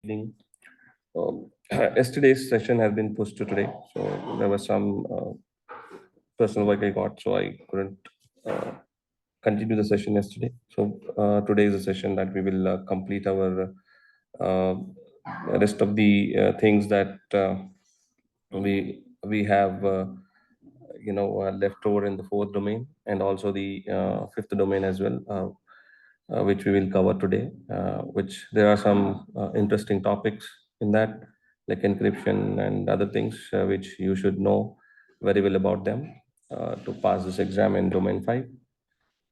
Evening. Yesterday's session has been pushed to today, so there was some personal work I got, so I couldn't uh, continue the session yesterday. So today is a session that we will complete our uh, rest of the things that we have left over in the fourth domain, and also the fifth domain as well, which we will cover today. Which there are some interesting topics in that, like encryption and other things, which you should know very well about them to pass this exam in domain 5,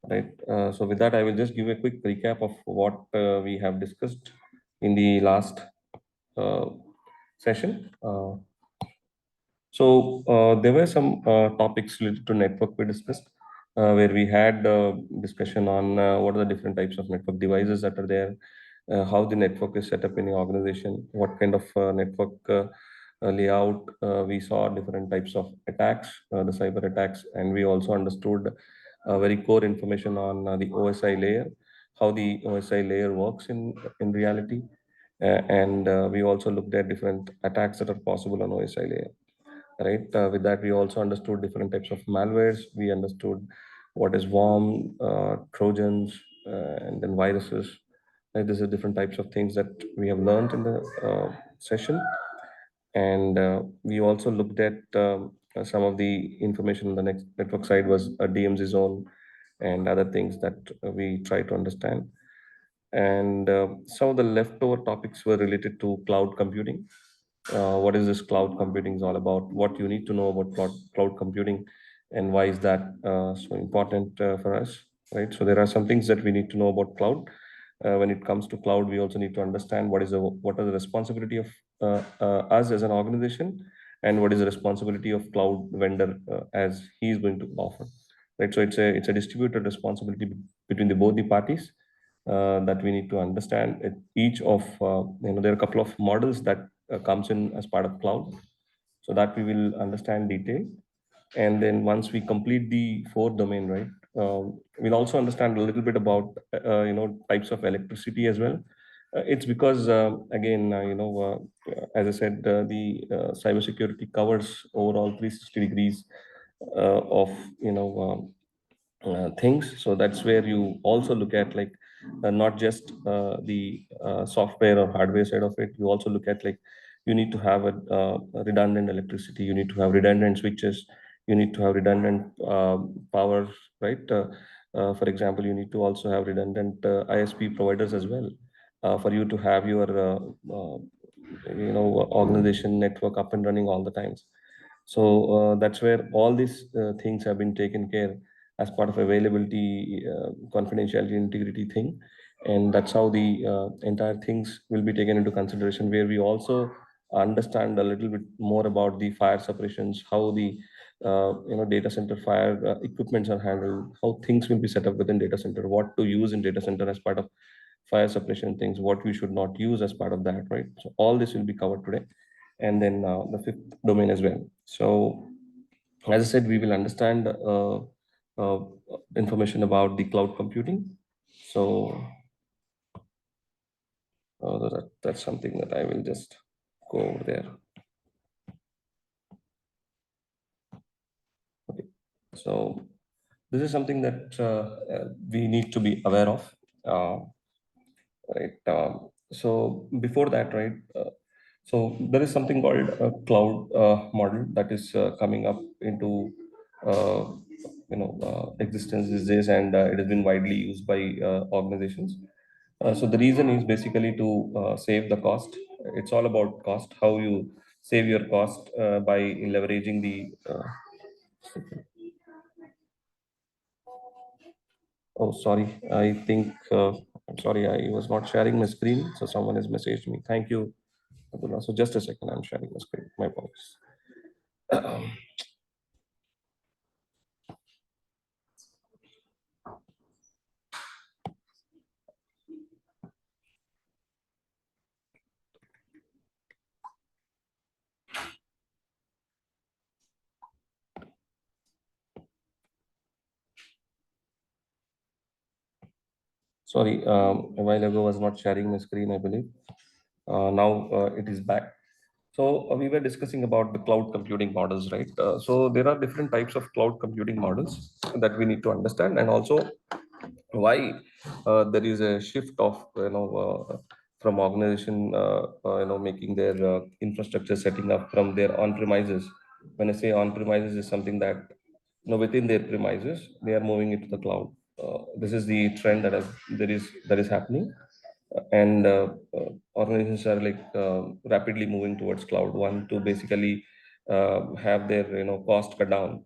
right? So with that, I will just give a quick recap of what we have discussed in the last uh, session. There were some topics related to network we discussed, where we had discussion on what are the different types of network devices that are there, how the network is set up in the organization, what kind of network layout. We saw different types of attacks, the cyber attacks, and we also understood very core information on the OSI layer, how the OSI layer works in reality, and we also looked at different attacks that are possible on OSI layer, right? With that, we also understood different types of malwares. We understood what is worm, Trojans, and then viruses. Right? These are different types of things that we have learned in the session. And we also looked at some of the information on the next network side was a DMZ zone and other things that we try to understand. And some of the leftover topics were related to cloud computing. What is this cloud computing is all about? What you need to know about cloud computing, and why is that so important for us, right? So there are some things that we need to know about cloud. When it comes to cloud, we also need to understand what are the responsibility of us as an organization, and what is the responsibility of cloud vendor as he is going to offer, right? So it's a distributed responsibility between the both the parties that we need to understand. Each of there are a couple of models that comes in as part of cloud, so that we will understand detail. And then once we complete the fourth domain, right, we'll also understand a little bit about types of electricity as well. It's because again, as I said, the cybersecurity covers overall 360 degrees of you know things. So that's where you also look at, like, not just the software or hardware side of it. You also look at, like, you need to have a redundant electricity, you need to have redundant switches, you need to have redundant power, right? For example, you need to also have redundant ISP providers as well, for you to have your organization network up and running all the times. So that's where all these things have been taken care as part of availability, confidentiality, integrity thing, and that's how the entire things will be taken into consideration. Where we also understand a little bit more about the fire suppressions, how the data center fire equipments are handled, how things will be set up within data center, what to use in data center as part of fire suppression things, what we should not use as part of that, right? So all this will be covered today, and then the fifth domain as well. So as I said, we will understand uh, information about the cloud computing. So that's something that I will just go over there. Okay. So this is something that we need to be aware of, uh, right? So before that, right? So there is something called a cloud model that is coming up into existence these days, and it has been widely used by organizations. So the reason is basically to save the cost. It's all about cost. How you save your cost by leveraging the. Oh, sorry. I think. I'm sorry. I was not sharing my screen, so someone has messaged me. Thank you, Abdullah. So just a second. I'm sharing my screen. My apologies. Sorry. A while ago, I was not sharing my screen, I believe. Now it is back. So we were discussing about the cloud computing models, right? So there are different types of cloud computing models that we need to understand, and also why there is a shift of from organization making their infrastructure setting up from their on premises. When I say on premises, is something that within their premises they are moving it to the cloud. This is the trend that is happening, and organizations are like rapidly moving towards cloud. One, to basically have their cost cut down,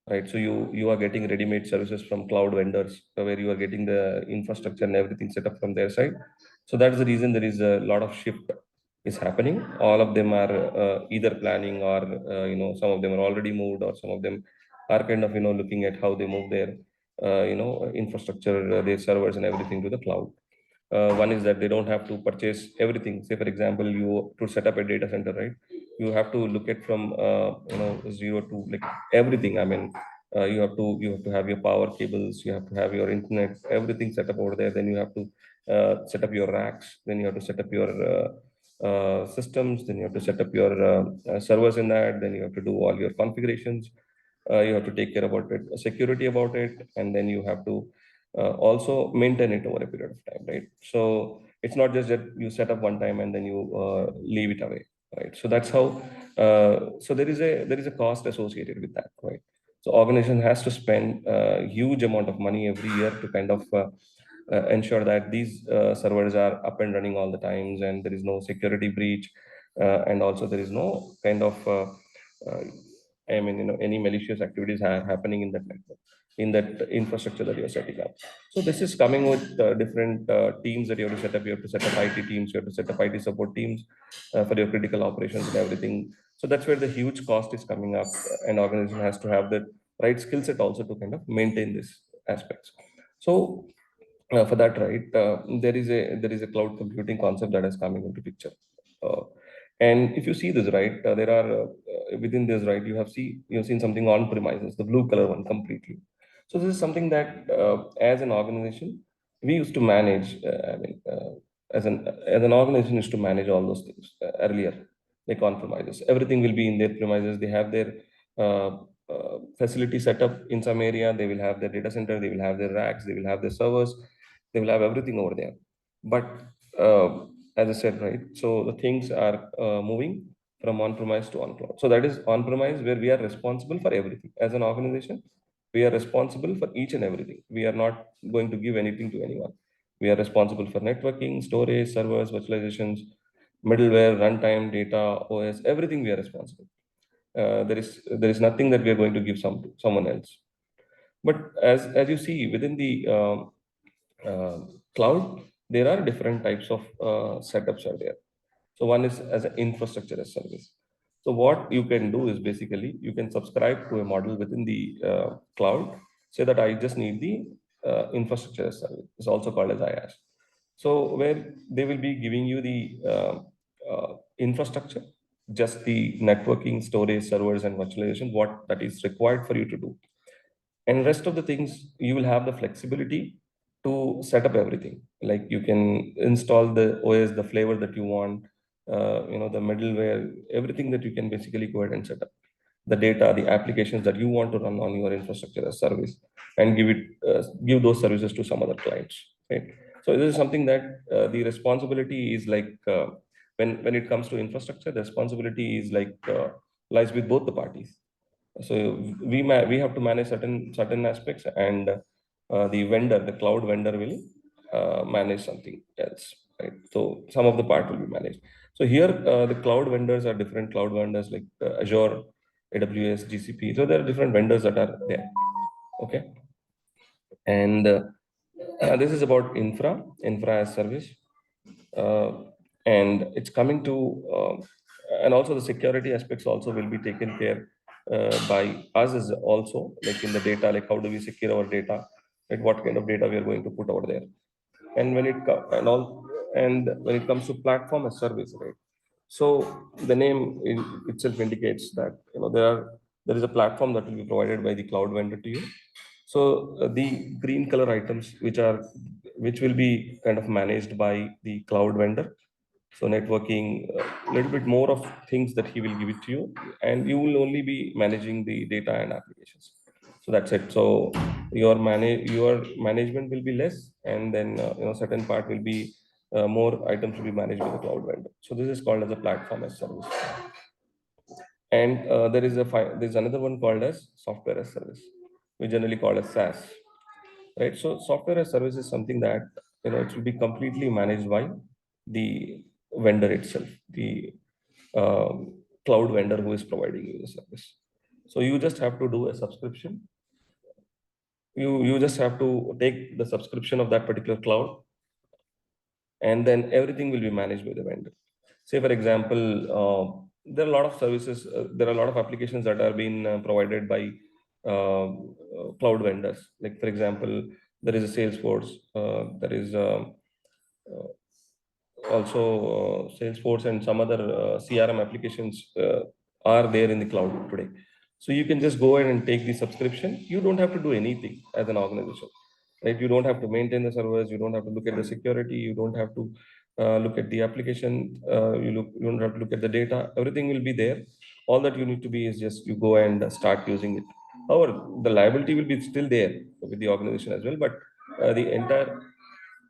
right? So you are getting ready-made services from cloud vendors, where you are getting the infrastructure and everything set up from their side. So that's the reason there is a lot of shift is happening. All of them are either planning, or some of them are already moved, or some of them are kind of looking at how they move their infrastructure, their servers and everything to the cloud. One is that they don't have to purchase everything. Say, for example, you to set up a data center, right? You have to look at from zero to like everything. I mean, you have to have your power cables, you have to have your internet, everything set up over there. Then you have to set up your racks. Then you have to set up your systems. Then you have to set up your servers in that. Then you have to do all your configurations. You have to take care about it, security about it, and then you have to also maintain it over a period of time, right? So it's not just that you set up one time and then you leave it away, right? So that's how. So there is a cost associated with that, right? So organization has to spend a huge amount of money every year to kind of ensure that these servers are up and running all the times, and there is no security breach, and also there is no kind of uh, I mean, any malicious activities are happening in that network, in that infrastructure that you're setting up. So this is coming with different teams that you have to set up. You have to set up IT teams. You have to set up IT support teams for your critical operations and everything. So that's where the huge cost is coming up, and organization has to have the right skill set also to kind of maintain these aspects. So for that, right, there is a cloud computing concept that is coming into picture. uh, and if you see this, right, there are within this, right, you've seen something on premises, the blue color one completely. So this is something that as an organization we used to manage. As an organization used to manage all those things earlier, like on premises. Everything will be in their premises. They have their uh, facility set up in some area. They will have their data center. They will have their racks. They will have their servers. They will have everything over there. But as I said, right, so the things are moving from on-premise to on-cloud. So that is on-premise, where we are responsible for everything. As an organization, we are responsible for each and everything. We are not going to give anything to anyone. We are responsible for networking, storage, servers, virtualizations, middleware, runtime, data, OS, everything we are responsible. There is nothing that we are going to give someone else. But as you see within the uh, cloud, there are different types of setups are there. So one is as an infrastructure as service. So what you can do is basically you can subscribe to a model within the cloud. Say that I just need the infrastructure as service. It's also called as IaaS. So where they will be giving you the infrastructure, just the networking, storage, servers, and virtualization, what that is required for you to do. And rest of the things you will have the flexibility to set up everything. Like you can install the OS, the flavor that you want, the middleware, everything that you can basically go ahead and set up, the data, the applications that you want to run on your infrastructure as service, and give those services to some other clients, right? So this is something that the responsibility is like, when it comes to infrastructure, the responsibility is like lies with both the parties. So we have to manage certain aspects, and the cloud vendor will manage something else, right? So some of the part will be managed. So here the cloud vendors are different cloud vendors, like Azure, AWS, GCP. So there are different vendors that are there. Okay. And this is about infra as service. uh, and it's coming to and also the security aspects also will be taken care by us as also, like in the data, like how do we secure our data, like what kind of data we are going to put over there. And when it comes to platform as service, right? So the name itself indicates that there is a platform that will be provided by the cloud vendor to you. So the green color items, which will be kind of managed by the cloud vendor. So networking, a little bit more of things that he will give it to you, and you will only be managing the data and applications. So that's it. So your management will be less, and then certain part will be more items will be managed by the cloud vendor. So this is called as a platform as service. And there's another one called as software as service. We generally call as SaaS, right? So software as service is something that it will be completely managed by the vendor itself, the cloud vendor who is providing you the service. So you just have to do a subscription. You just have to take the subscription of that particular cloud, and then everything will be managed by the vendor. Say for example, there are a lot of services, there are a lot of applications that are being provided by cloud vendors. Like for example, there is a Salesforce, there is also Salesforce, and some other CRM applications are there in the cloud today. So you can just go ahead and take the subscription. You don't have to do anything as an organization, right? You don't have to maintain the servers. You don't have to look at the security. You don't have to look at the application. You don't have to look at the data. Everything will be there. All that you need to be is just you go and start using it. However, the liability will be still there with the organization as well, but uh, the entire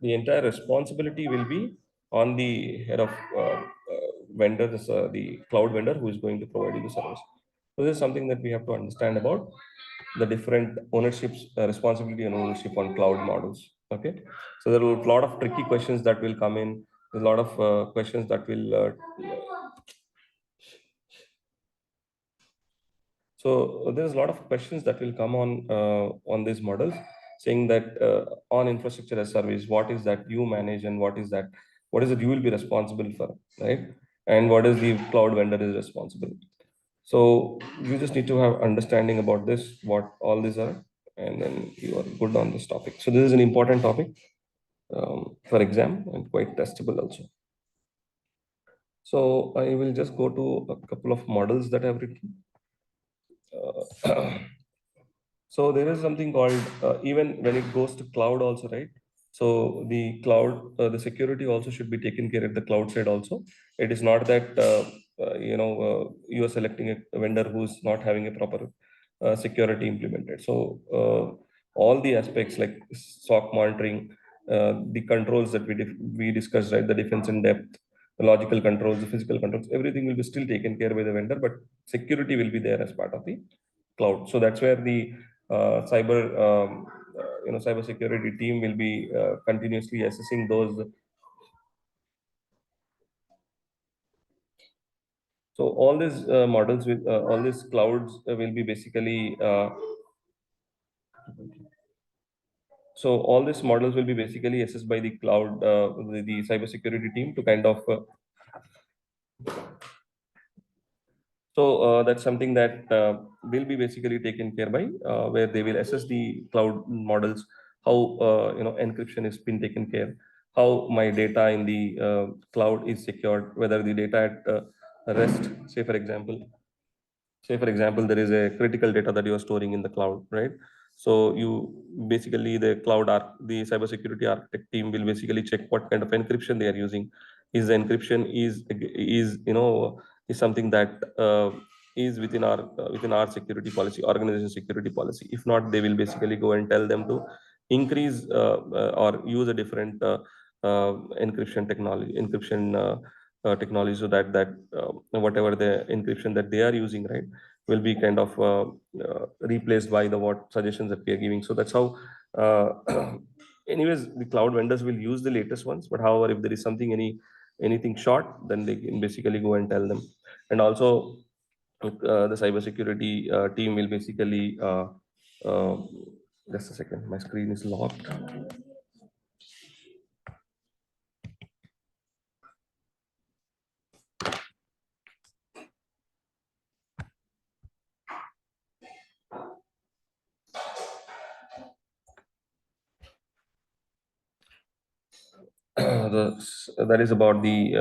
the entire responsibility will be on the head of vendor, the cloud vendor who is going to provide you the service. So this is something that we have to understand about the different ownerships, responsibility and ownership on cloud models. Okay, so there are a lot of tricky questions that will come in. There's a lot of questions that will So there's a lot of questions that will come on these models, saying that on infrastructure as service, what is that you manage, and what is it you will be responsible for, right? And what is the cloud vendor is responsible. So you just need to have understanding about this, what all these are, and then you are good on this topic. So this is an important topic for exam and quite testable also. So I will just go to a couple of models that I've written. Uh, So there is something called even when it goes to cloud also, right? So the cloud, the security also should be taken care at the cloud side also. It is not that you are selecting a vendor who's not having a proper security implemented. So all the aspects like SOC monitoring, the controls that we discussed, right? The defense in depth, the logical controls, the physical controls, everything will be still taken care by the vendor, but security will be there as part of the cloud. So that's where the cyber security team will be continuously assessing those. So all these models with all these clouds will be basically so all these models will be basically assessed by the cloud, the cybersecurity team to kind of that's something that will be basically taken care by where they will assess the cloud models, how encryption is been taken care, how my data in the cloud is secured, whether the data at rest, say for example there is a critical data that you are storing in the cloud, right? So you basically the cybersecurity architect team will basically check what kind of encryption they are using. Is the encryption is is something that within our security policy, organization security policy? If not, they will basically go and tell them to increase or use a different encryption technology, so that whatever the encryption that they are using, right, will be kind of replaced by the what suggestions that we are giving. So that's how anyways the cloud vendors will use the latest ones, but however if there is anything short, then they can basically go and tell them. And also the cybersecurity team will basically uh, just a second, my screen is locked. That is about the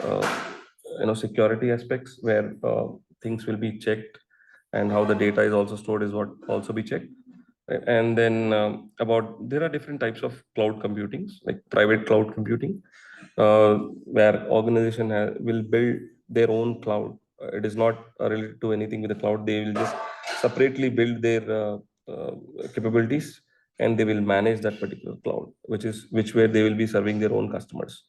uh, security aspects where things will be checked, and how the data is also stored is what also be checked. Right? And then about there are different types of cloud computings, like private cloud computing, where organization will build their own cloud. It is not related to anything with the cloud. They will just separately build their uh, capabilities, and they will manage that particular cloud, which where they will be serving their own customers.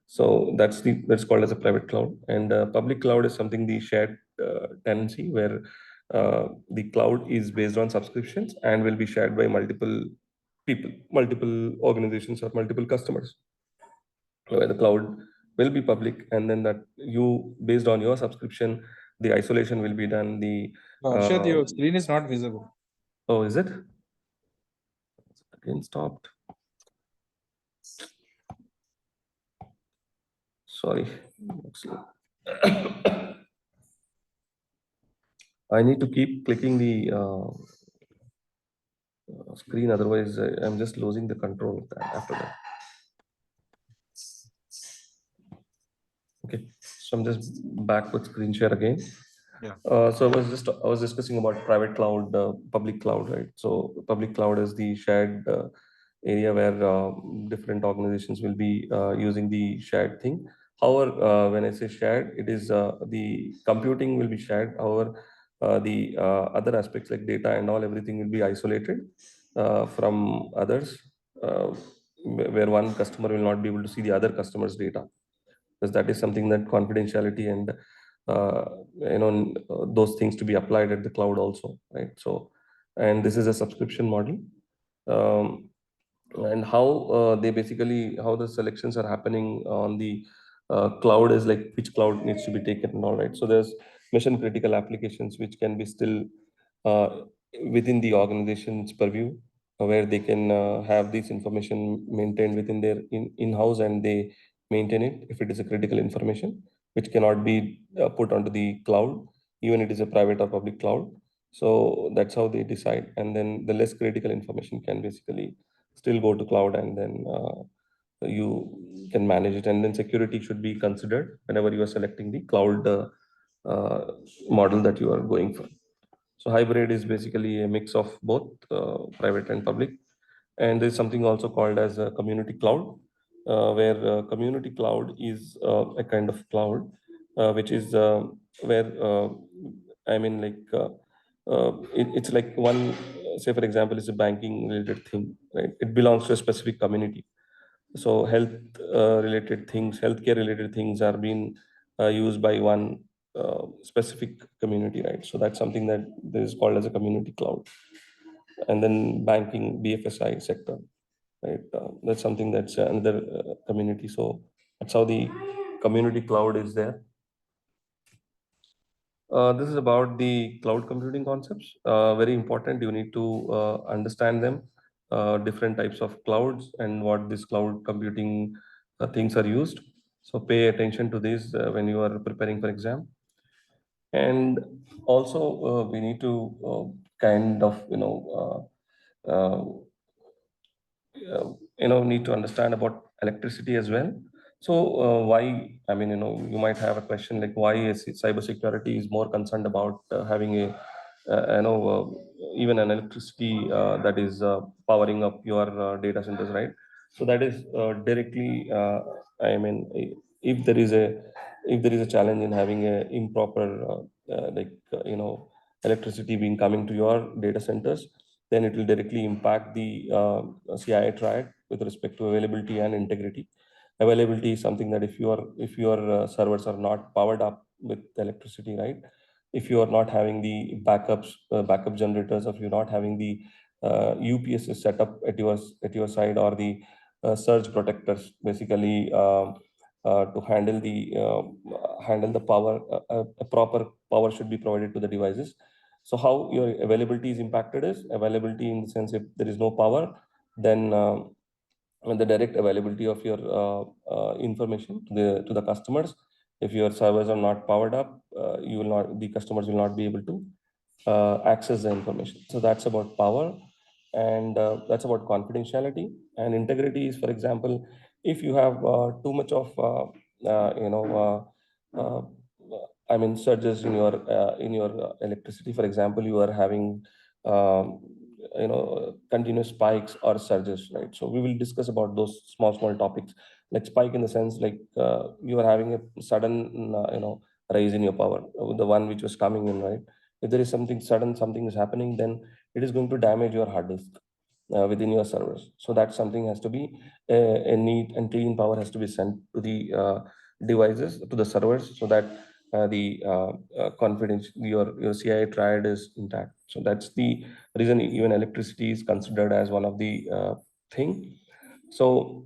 So that's called as a private cloud. And public cloud is something, the shared tenancy, where the cloud is based on subscriptions and will be shared by multiple people, multiple organizations, or multiple customers, where the cloud will be public, and then that you, based on your subscription, the isolation will be done. The Arshad, uh, your screen is not visible. oh, is it again stopped? Sorry. I need to keep clicking the screen, otherwise I'm just losing the control of that after that. Okay, so I'm just back with screen share again. Yeah. I was discussing about private cloud, public cloud, right? So public cloud is the shared area where different organizations will be using the shared thing. However, when I say shared, it is the computing will be shared. However, the other aspects like data and all, everything will be isolated from others, uh, where one customer will not be able to see the other customer's data, because that is something that confidentiality and uh, those things to be applied at the cloud also, right? So, and this is a subscription model. um, and how they basically, how the selections are happening on the cloud is like which cloud needs to be taken and all, right? So there's mission critical applications which can be still uh, within the organization's purview, where they can have this information maintained within their in-house, and they maintain it if it is a critical information which cannot be put onto the cloud, even it is a private or public cloud. So that's how they decide, and then the less critical information can basically still go to cloud, and then you can manage it. And then security should be considered whenever you are selecting the cloud uh, model that you are going for. So hybrid is basically a mix of both private and public. And there's something also called as a community cloud, where community cloud is a kind of cloud which is where it's like one, say for example, is a banking related thing, right? It belongs to a specific community. So health related things, healthcare related things are being used by one specific community, right? So that's something that is called as a community cloud. And then banking, BFSI sector, right? That's something that's another community. So that's how the community cloud is there. This is about the cloud computing concepts. Very important. You need to understand them, different types of clouds, and what these cloud computing things are used. So pay attention to this when you are preparing for exam. And also, we need to kind of, need to understand about electricity as well. So why, I mean, you might have a question like, why is cybersecurity is more concerned about having a even an electricity that is powering up your data centers, right? So that is directly, I mean, if there is a, if there is a challenge in having a improper electricity being coming to your data centers, then it will directly impact the CI triad with respect to availability and integrity. Availability is something that if your servers are not powered up with electricity, right? If you are not having the backup generators, if you're not having the UPS set up at your side, or the surge protectors, basically to handle the power, a proper power should be provided to the devices. So how your availability is impacted is availability in the sense, if there is no power, then the direct availability of your information to the customers. If your servers are not powered up, you will not the customers will not be able to access the information. So that's about power, and that's about confidentiality. And integrity is, for example, if you have too much of uh, I mean, surges in your electricity. For example, you are having continuous spikes or surges, right? So we will discuss about those small topics. like spike in the sense like you are having a sudden rise in your power, the one which was coming in, right? If there is something sudden, something is happening, then it is going to damage your hard disk within your servers. So that something has to be a neat and clean power has to be sent to the devices, to the servers, so that confidence, your CI triad is intact. So that's the reason even electricity is considered as one of the thing. So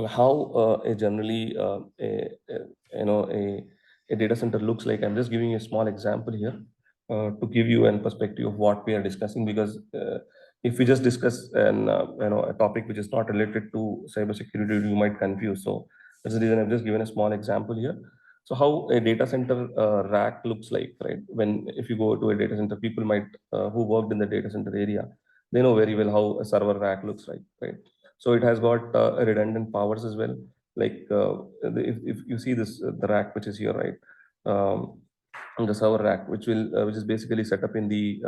how a generally you know a data center looks like. I'm just giving you a small example here to give you an perspective of what we are discussing, because if we just discuss a topic which is not related to cybersecurity, you might confuse. So that's the reason I've just given a small example here. So how a data center rack looks like, right? When if you go to a data center, people might who worked in the data center area, they know very well how a server rack looks like, right? So it has got redundant powers as well. Like if you see this, the rack which is here, right? The server rack, which is basically set up in the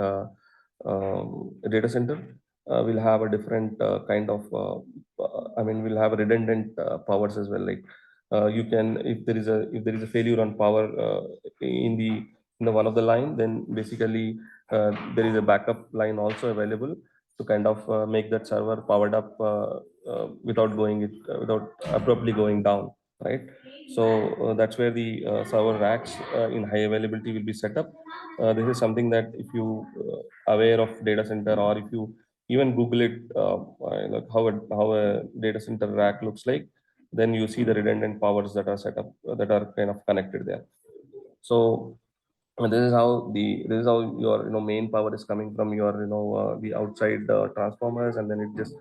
data center, will have a different kind of. I mean, will have redundant powers as well. Like you can, if there is a failure on power in the one of the line, then basically there is a backup line also available to kind of make that server powered up without abruptly going down, right? So that's where the server racks in high availability will be set up. This is something that if you aware of data center, or if you even Google it, like how a data center rack looks like, then you see the redundant powers that are set up, that are kind of connected there. So and this is how your main power is coming from your the outside transformers, and then it just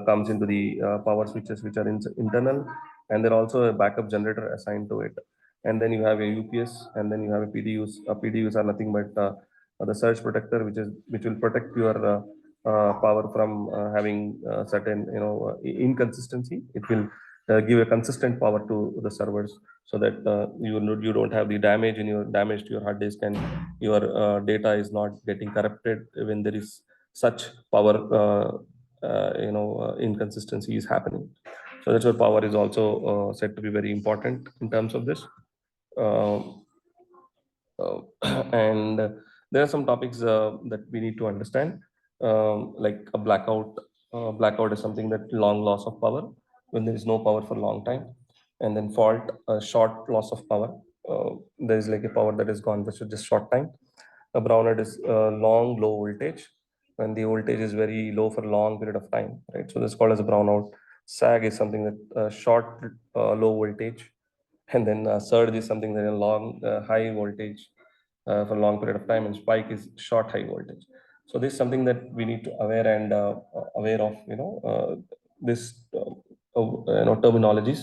comes into the power switches which are internal, and then also a backup generator assigned to it, and then you have a UPS, and then you have a PDUs. PDUs are nothing but the surge protector, which will protect your power from having certain inconsistency. It will give a consistent power to the servers, so that you don't have the damage to your hard disk, and your data is not getting corrupted when there is such power inconsistency is happening. So that's why power is also said to be very important in terms of this. Um uh, and there are some topics that we need to understand, like a blackout. Blackout is something that long loss of power when there is no power for a long time, and then fault, short loss of power. There is like a power that is gone for just short time. A brownout is long low voltage when the voltage is very low for a long period of time, right? So this is called as a brownout. Sag is something that short low voltage, and then surge is something that is long high voltage for a long period of time, and spike is short high voltage. So this is something that we need to aware and aware of, this terminologies.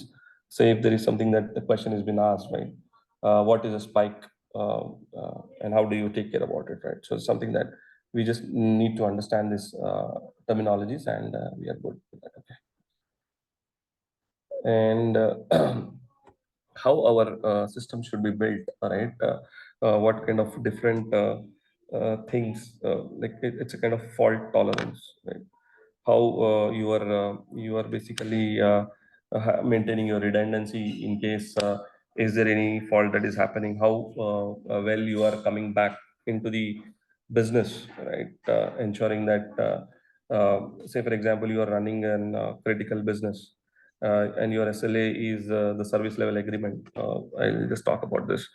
Say if there is something that the question has been asked, right? What is a spike, and how do you take care about it, right? So it's something that we just need to understand this terminologies, and we are good with that. Okay. And how our system should be built, right? What kind of different things, like it's a kind of fault tolerance, right? How you are basically maintaining your redundancy in case is there any fault that is happening, how well you are coming back into the business, right? Ensuring that say for example you are running an critical business, and your SLA is the service level agreement. I'll just talk about this.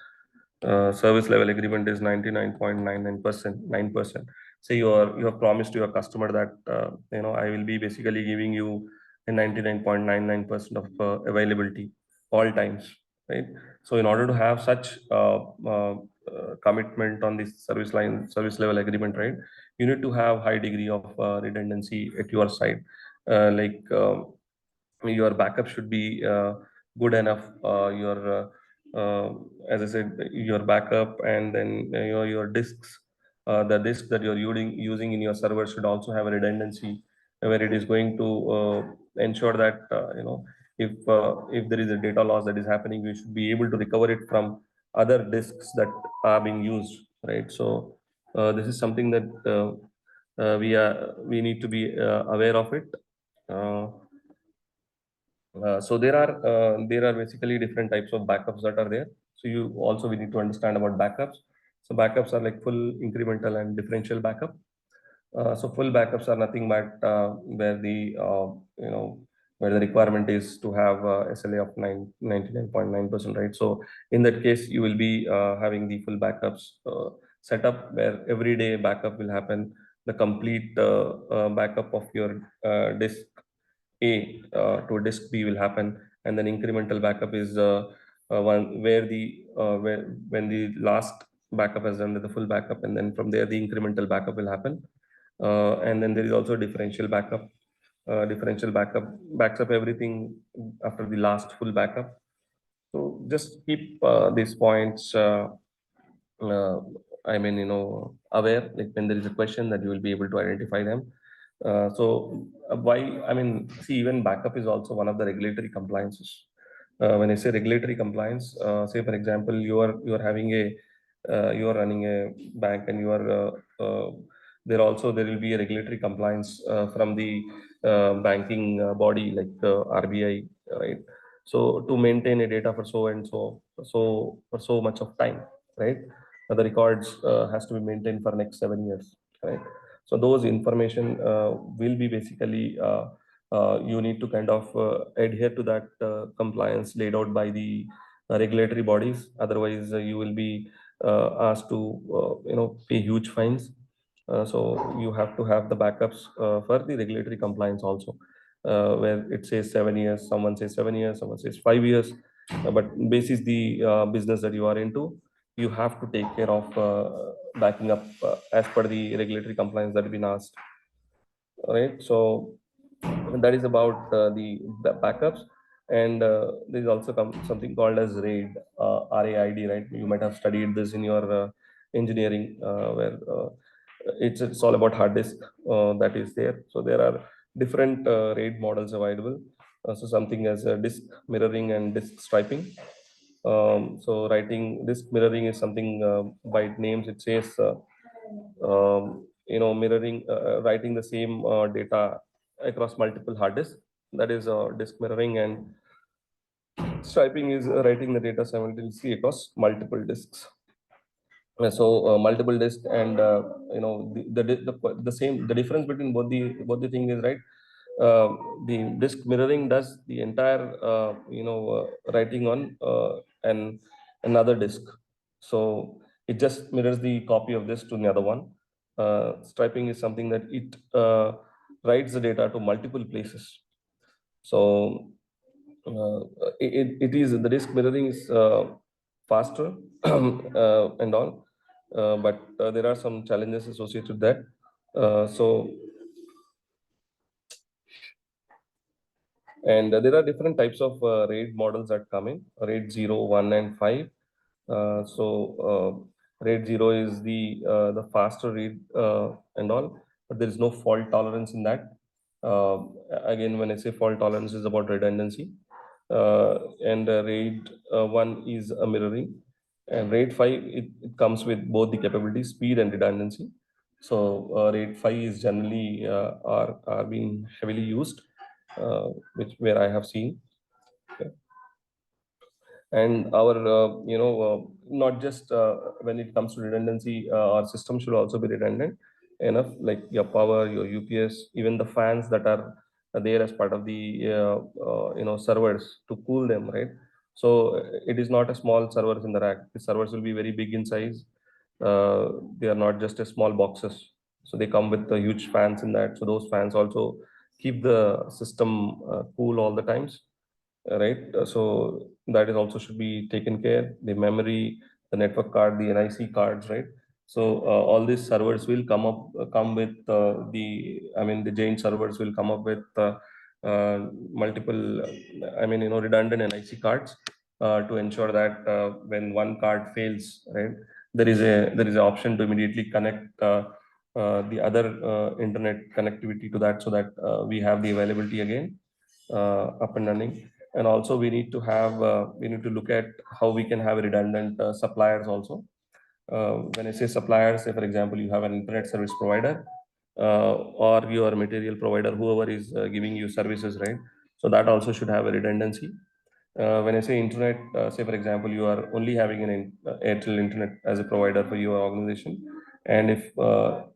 Service level agreement is 99.99%, 9%. Say you have promised to your customer that I will be basically giving you a 99.99% of availability all times, right? So in order to have such commitment on this service level agreement, right, you need to have high degree of redundancy at your side. Like your backup should be good enough. Your as I said, your backup, and then your disks, the disk that you're using in your server should also have a redundancy, where it is going to ensure that if there is a data loss that is happening, we should be able to recover it from other disks that are being used, right? So this is something that we need to be aware of it. uh, So there are basically different types of backups that are there. So you also we need to understand about backups. So backups are like full, incremental, and differential backup. So full backups are nothing but where the where the requirement is to have SLA of 99.9%, right? So in that case, you will be having the full backups set up where every day backup will happen. The complete backup of your disk A to a disk B will happen, and then incremental backup is one where where when the last backup has done the full backup, and then from there the incremental backup will happen. And then there is also differential backup. Differential backup backs up everything after the last full backup. So just keep these points. Uh, I mean, aware. Like when there is a question, that you will be able to identify them. Why? I mean, see, even backup is also one of the regulatory compliances. When I say regulatory compliance, say for example, you are running a bank, and you are there will be a regulatory compliance from the banking body like RBI, right? So to maintain a data for so and so for so much of time, right? The records has to be maintained for next 7 years, right? So those information will be basically you need to kind of adhere to that compliance laid out by the regulatory bodies. Otherwise, you will be asked to pay huge fines. So you have to have the backups for the regulatory compliance also, where it says 7 years, someone says 7 years, someone says 5 years. But basis the business that you are into, you have to take care of backing up as per the regulatory compliance that has been asked, right? So that is about the backups. And there is also something called as RAID, right? You might have studied this in your engineering, where it's all about hard disk that is there. So there are different RAID models available. So something as disk mirroring and disk striping. So writing disk mirroring is something by its names it says mirroring, writing the same data across multiple hard disks. That is disk mirroring, and striping is writing the data simultaneously across multiple disks. Multiple disk, and the same, the difference between both the thing is, right? uh, the disk mirroring does the entire writing on another disk. So it just mirrors the copy of this to the other one. Striping is something that it writes the data to multiple places. So uh, it is the disk mirroring is faster and all, but there are some challenges associated with that. So and there are different types of RAID models that come in: RAID 0, 1, and 5. RAID 0 is the faster read and all, but there is no fault tolerance in that. Uh, Again, when I say fault tolerance, is about redundancy. And RAID 1 is a mirroring, and RAID 5 it comes with both the capability, speed, and redundancy. So RAID 5 is generally are being heavily used, which where I have seen. Okay. And our not just when it comes to redundancy, our system should also be redundant enough, like your power, your UPS, even the fans that are there as part of the servers to cool them, right? So it is not a small servers in the rack. The servers will be very big in size. They are not just a small boxes, so they come with the huge fans in that. So those fans also keep the system cool all the times, right? So that is also should be taken care. The memory, the network card, the NIC cards, right? So all these servers will come with I mean, the Jane servers will come up with multiple, redundant NIC cards to ensure that when one card fails, right, there is an option to immediately connect the other internet connectivity to that, so that we have the availability again up and running. And also we need to look at how we can have redundant suppliers also. When I say suppliers, say for example you have an internet service provider or your material provider, whoever is giving you services, right? So that also should have a redundancy. When I say internet, say for example, you are only having Airtel internet as a provider for your organization, and if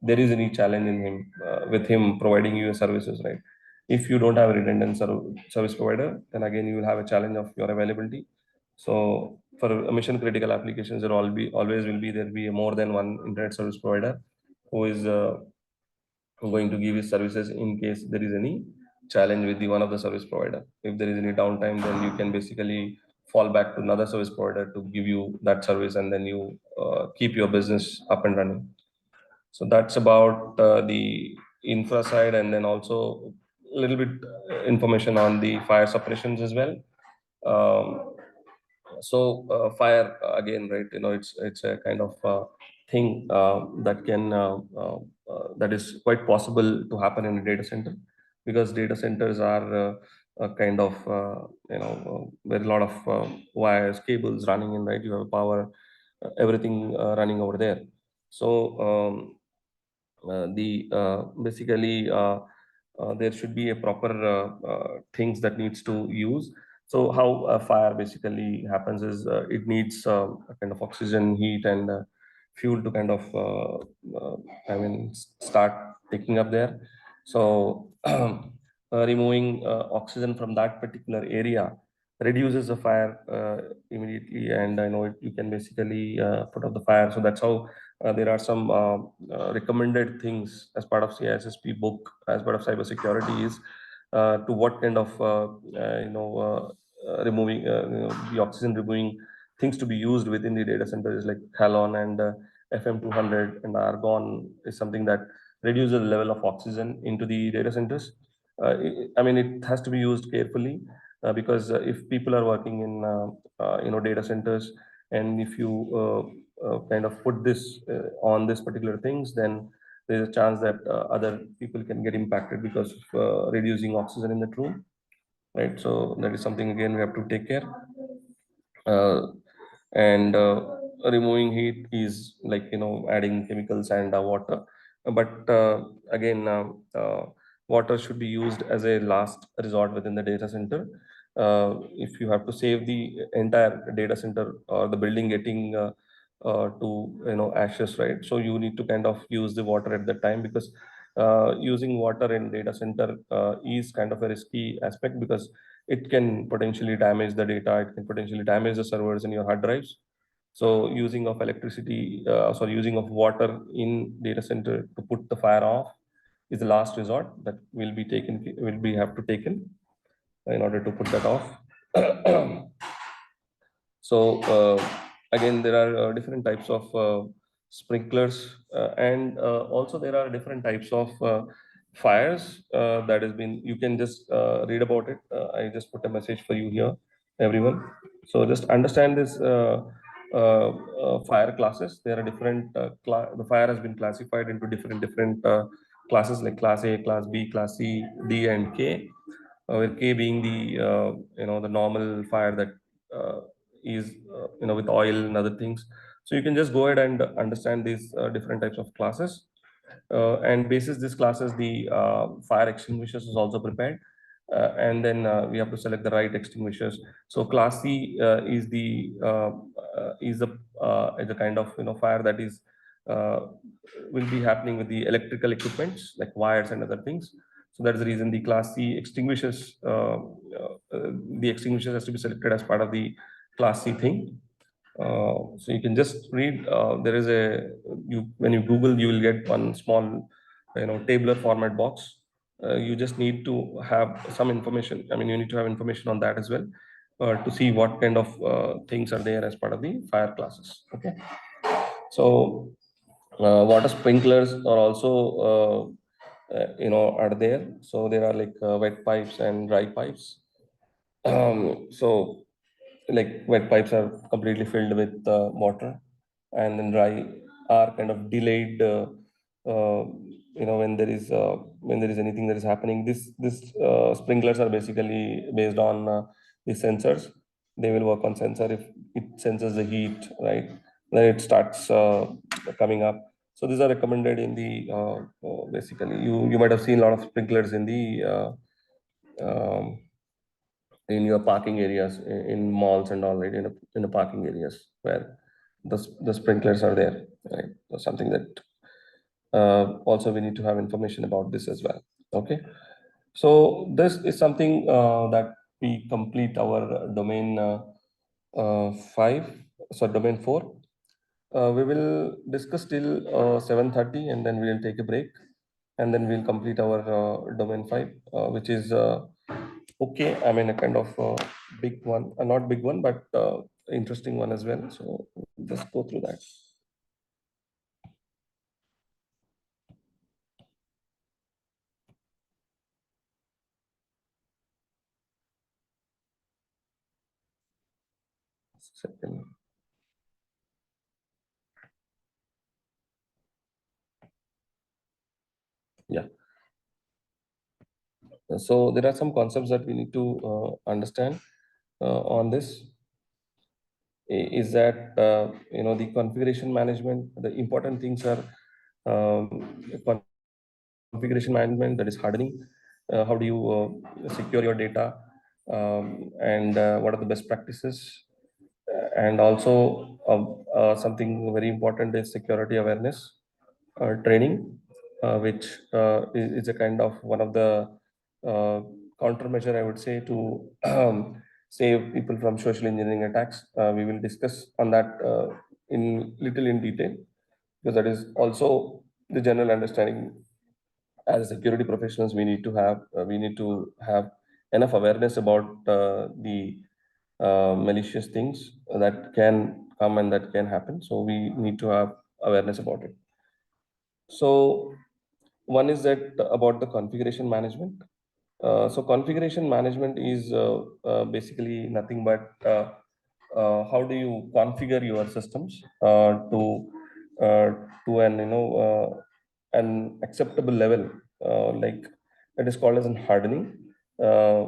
there is any challenge in him with him providing you services, right? If you don't have a redundant service provider, then again you will have a challenge of your availability. So for mission critical applications, there always will be there be more than one internet service provider who is going to give his services in case there is any challenge with the one of the service provider. If there is any downtime, then you can basically fall back to another service provider to give you that service, and then you keep your business up and running. So that's about the infra side, and then also a little bit information on the fire suppressions as well. Um, fire again, right? It's a kind of thing that is quite possible to happen in a data center, because data centers are a kind of very lot of wires, cables running in, right? You have power, everything running over there. So the basically there should be a proper things that needs to use. So how a fire basically happens is it needs a kind of oxygen, heat, and fuel to kind of start picking up there. So removing oxygen from that particular area reduces the fire immediately, and I know you can basically put out the fire. So that's how there are some recommended things as part of CISSP book, as part of cybersecurity, is to what kind of removing the oxygen removing things to be used within the data center is like halon and FM200 and argon is something that reduces the level of oxygen into the data centers. It has to be used carefully because if people are working in data centers, and if you kind of put this on this particular things, then there's a chance that other people can get impacted because of reducing oxygen in that room, right? So that is something again we have to take care. uh, and removing heat is like adding chemicals and water, but again water should be used as a last resort within the data center. If you have to save the entire data center or the building getting to ashes, right? So you need to kind of use the water at that time, because using water in data center is kind of a risky aspect, because it can potentially damage the data, it can potentially damage the servers in your hard drives. So using of water in data center to put the fire off is the last resort that will be have to taken in order to put that off. So again, there are different types of sprinklers, and also there are different types of fires that has been. You can just read about it. I just put a message for you here, everyone. So just understand this fire classes. There are different. The fire has been classified into different classes, like class A, class B, class C, D, and K. With K being the the normal fire that is with oil and other things. So you can just go ahead and understand these different types of classes, and basis these classes, the fire extinguishers is also prepared, and then we have to select the right extinguishers. So class C is the kind of fire that is uh, will be happening with the electrical equipments like wires and other things. So that's the reason the class C extinguishers, the extinguishers has to be selected as part of the class C thing. So you can just read. There is a you when you Google, you will get one small, tabular format box. You just need to have some information. I mean, you need to have information on that as well to see what kind of things are there as part of the fire classes. Okay. So water sprinklers are also are there. So there are like wet pipes and dry pipes. So like wet pipes are completely filled with water, and then dry are kind of delayed. When there is anything that is happening, this sprinklers are basically based on the sensors. They will work on sensor. If it senses the heat, right, then it starts coming up. So these are recommended in the basically you might have seen a lot of sprinklers in the um, in your parking areas, in malls and all, right, in the parking areas where the sprinklers are there, right? So something that also we need to have information about this as well. Okay, so this is something that we complete our domain 5, so domain 4. We will discuss till 7:30, and then we will take a break, and then we'll complete our domain 5, which is okay. I mean, a kind of big one, not big one, but interesting one as well. So just go through that. Second. Yeah. So there are some concepts that we need to understand on this. Is that the configuration management? The important things are configuration management, that is hardening. How do you secure your data, and what are the best practices? And also something very important is security awareness training, which is a kind of one of the uh, countermeasure, I would say, to save people from social engineering attacks. We will discuss on that in little in detail, because that is also the general understanding. As security professionals, we need to have enough awareness about the malicious things that can come and that can happen. So we need to have awareness about it. So one is that about the configuration management. So configuration management is basically nothing but how do you configure your systems uh, to an acceptable level, like it is called as an hardening. Uh,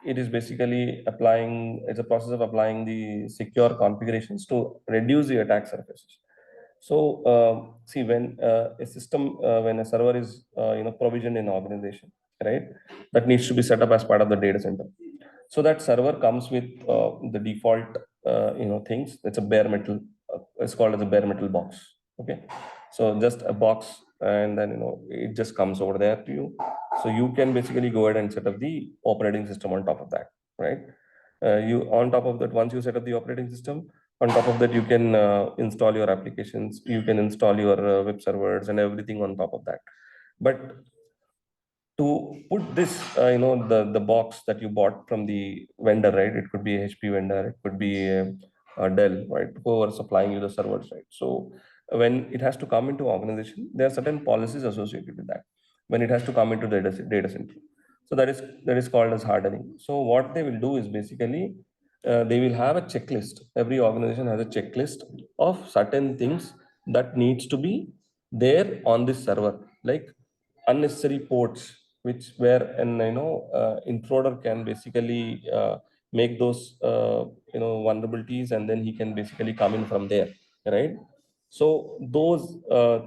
it is basically applying. It's a process of applying the secure configurations to reduce the attack surfaces. So see, when a server is provisioned in an organization, right, that needs to be set up as part of the data center. So that server comes with the default things. It's a bare metal. It's called as a bare metal box. Okay, so just a box, and then it just comes over there to you. So you can basically go ahead and set up the operating system on top of that, right? You on top of that, once you set up the operating system, on top of that you can install your applications, you can install your web servers and everything on top of that. But to put this the box that you bought from the vendor, right, it could be a HP vendor, it could be a Dell, right, whoever supplying you the servers, right? So when it has to come into organization, there are certain policies associated with that when it has to come into the data center. So that is called as hardening. So what they will do is basically they will have a checklist. Every organization has a checklist of certain things that needs to be there on this server, like unnecessary ports, which where an intruder can basically make those vulnerabilities, and then he can basically come in from there, right? So those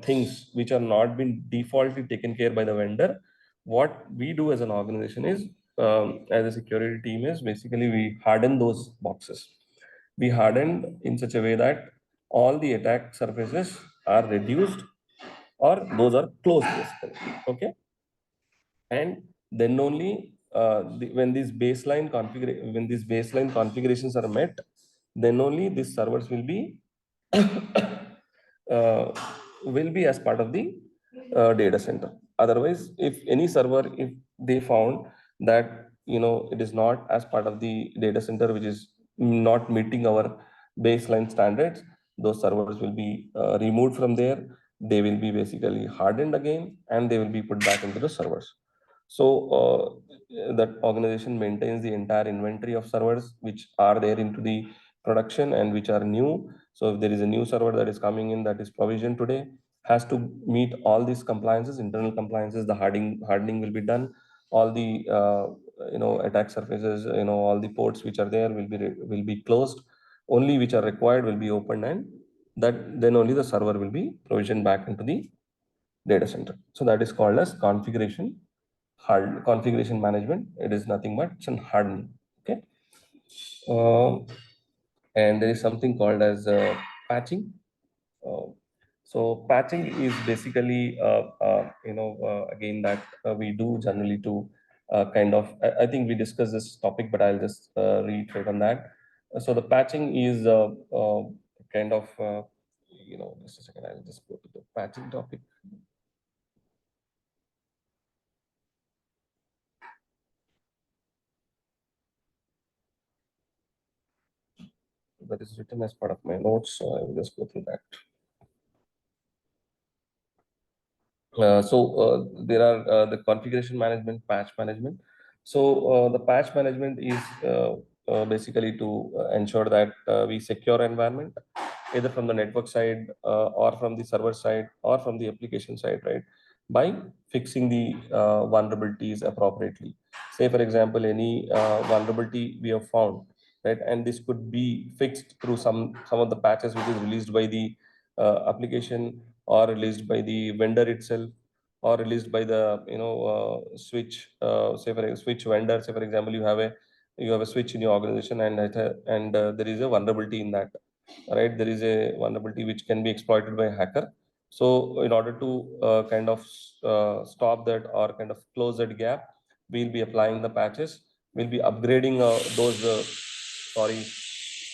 things which are not been defaultly taken care by the vendor, what we do as an organization is, as a security team, is basically we harden those boxes. We hardened in such a way that all the attack surfaces are reduced, or those are closed basically. Okay, and then only when these baseline configurations are met, then only these servers uh, will be as part of the data center. Otherwise, if any server, if they found that it is not as part of the data center, which is not meeting our baseline standards, those servers will be removed from there. They will be basically hardened again, and they will be put back into the servers. So that organization maintains the entire inventory of servers which are there into the production and which are new. So if there is a new server that is coming in, that is provisioned today, has to meet all these compliances, internal compliances. The hardening will be done. All the attack surfaces, all the ports which are there will be closed. Only which are required will be opened, and that then only the server will be provisioned back into the data center. So that is called as configuration management. It is nothing but it's an hardening. Okay, Um, and there is something called as patching. Uh, so patching is basically, again, that we do generally to kind of, I think we discussed this topic, but I'll just reiterate on that. So the patching is kind of, just a second, I'll just go to the patching topic. That is written as part of my notes, so I will just go through that. There are the configuration management, patch management. The patch management is basically to ensure that we secure environment either from the network side or from the server side or from the application side, right? By fixing the vulnerabilities appropriately. Say, for example, any vulnerability we have found, right, and this could be fixed through some of the patches which is released by the application or released by the vendor itself or released by the switch say for a switch vendor. Say for example, you have a switch in your organization and there is a vulnerability in that, right? There is a vulnerability which can be exploited by a hacker. So in order to kind of stop that or kind of close that gap, we'll be applying the patches. We'll be upgrading those sorry,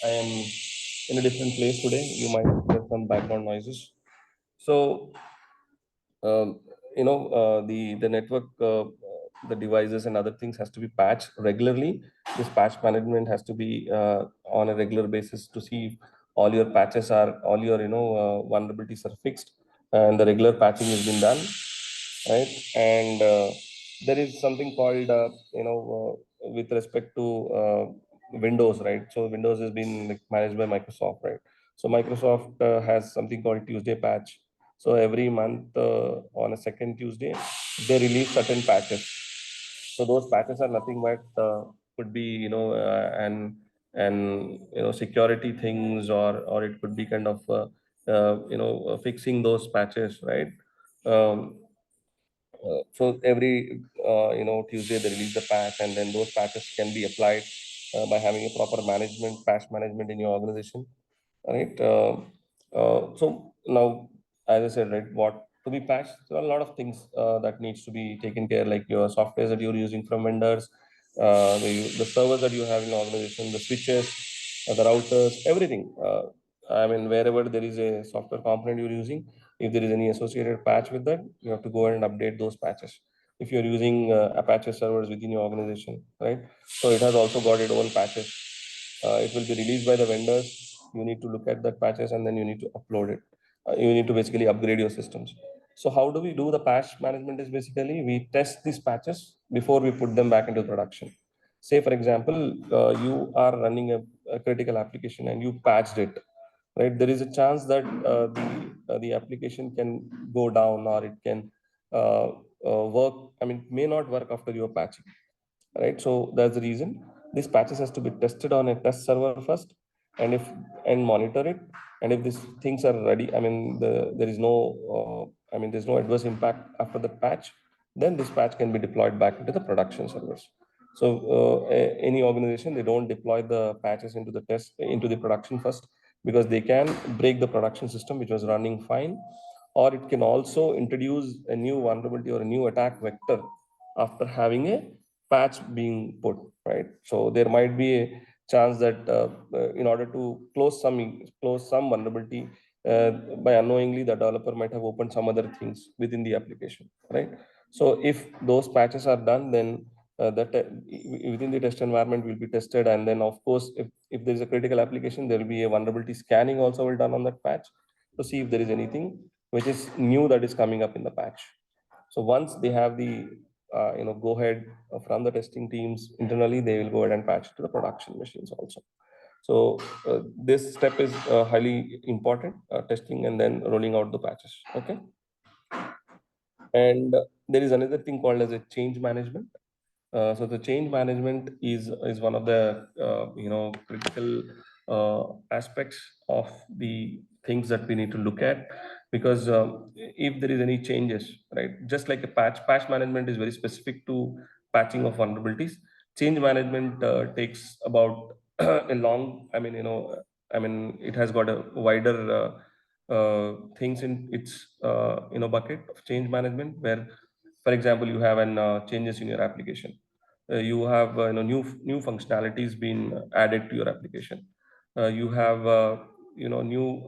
I am in a different place today. You might hear some background noises. So um, the network, the devices and other things has to be patched regularly. This patch management has to be on a regular basis to see if all your vulnerabilities are fixed and the regular patching has been done, right? And there is something called with respect to Windows, right? So Windows has been like, managed by Microsoft, right? So Microsoft has something called Tuesday patch. So every month on a second Tuesday, they release certain patches. So those patches are nothing but could be and security things, or it could be kind of fixing those patches, right? Um, so every Tuesday they release the patch, and then those patches can be applied by having a proper management, patch management in your organization, right? So now, as I said, right, what to be patched, there are a lot of things that needs to be taken care, like your software that you're using from vendors, the servers that you have in the organization, the switches, the routers, everything. I mean, wherever there is a software component you're using, if there is any associated patch with that, you have to go and update those patches. If you're using Apache servers within your organization, right? So it has also got its own patches. It will be released by the vendors. You need to look at that patches and then you need to upload it. You need to basically upgrade your systems. So how do we do the patch management? Is basically we test these patches before we put them back into production. Say for example, you are running a critical application and you patched it, right? There is a chance that the application can go down, or it can uh, work. I mean, may not work after your patching, right? So that's the reason these patches has to be tested on a test server first, and if and monitor it. And if these things are ready, I mean, there is no, there's no adverse impact after the patch, then this patch can be deployed back into the production servers. So any organization, they don't deploy the patches into the test into the production first, because they can break the production system which was running fine, or it can also introduce a new vulnerability or a new attack vector after having a patch being put, right? So there might be a chance that in order to close some vulnerability, by unknowingly the developer might have opened some other things within the application, right? So if those patches are done, then within the test environment will be tested, and then of course if there is a critical application, there will be a vulnerability scanning also will done on that patch to see if there is anything which is new that is coming up in the patch. So once they have the go ahead from the testing teams internally, they will go ahead and patch to the production machines also. So this step is highly important, testing and then rolling out the patches. Okay. And there is another thing called as a change management. So the change management is one of the critical aspects of the things that we need to look at, because if there is any changes, right, just like a patch management is very specific to patching of vulnerabilities. Change management takes about a long, it has got a wider things in its bucket of change management, where, for example, you have an changes in your application. You have new functionalities being added to your application. You have new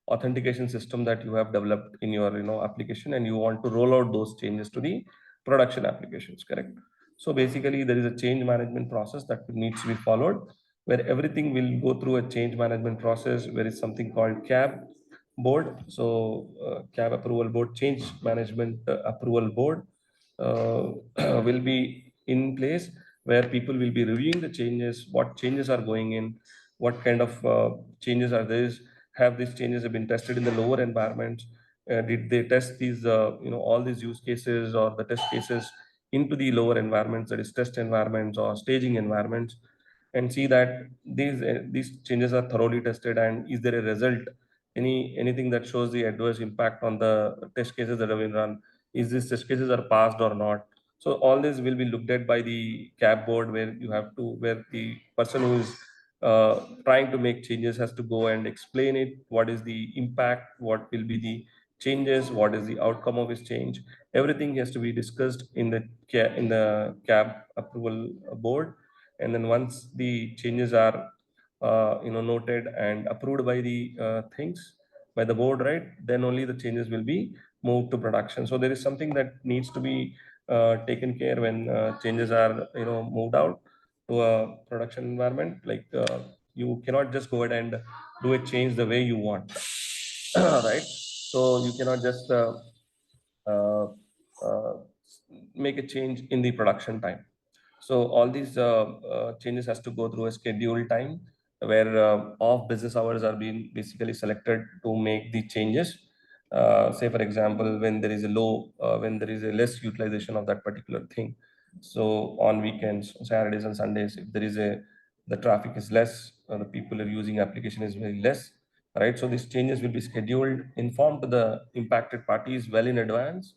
authentication system that you have developed in your application, and you want to roll out those changes to the production applications, correct? So basically, there is a change management process that needs to be followed, where everything will go through a change management process, where is something called CAB board. So CAB approval board, change management approval board, uh, will be in place, where people will be reviewing the changes, what changes are going in, what kind of changes are these, have these changes have been tested in the lower environments, did they test these all these use cases or the test cases into the lower environments, that is test environments or staging environments, and see that these changes are thoroughly tested, and is there a result, anything that shows the adverse impact on the test cases that have been run, is these test cases are passed or not. So all this will be looked at by the CAB board, where the person who is trying to make changes has to go and explain it, what is the impact, what will be the changes, what is the outcome of his change. Everything has to be discussed in the CAB approval board. And then once the changes are noted and approved by the things by the board, right, then only the changes will be moved to production. So there is something that needs to be taken care when changes are moved out to a production environment. Like you cannot just go ahead and do a change the way you want, right? So you cannot just uh, uh, make a change in the production time. So all these changes has to go through a scheduled time, where off business hours are being basically selected to make the changes. Say for example, when there is a less utilization of that particular thing. So on weekends, Saturdays and Sundays, if there is the traffic is less, the people are using application is very less, right? So these changes will be scheduled, informed to the impacted parties well in advance,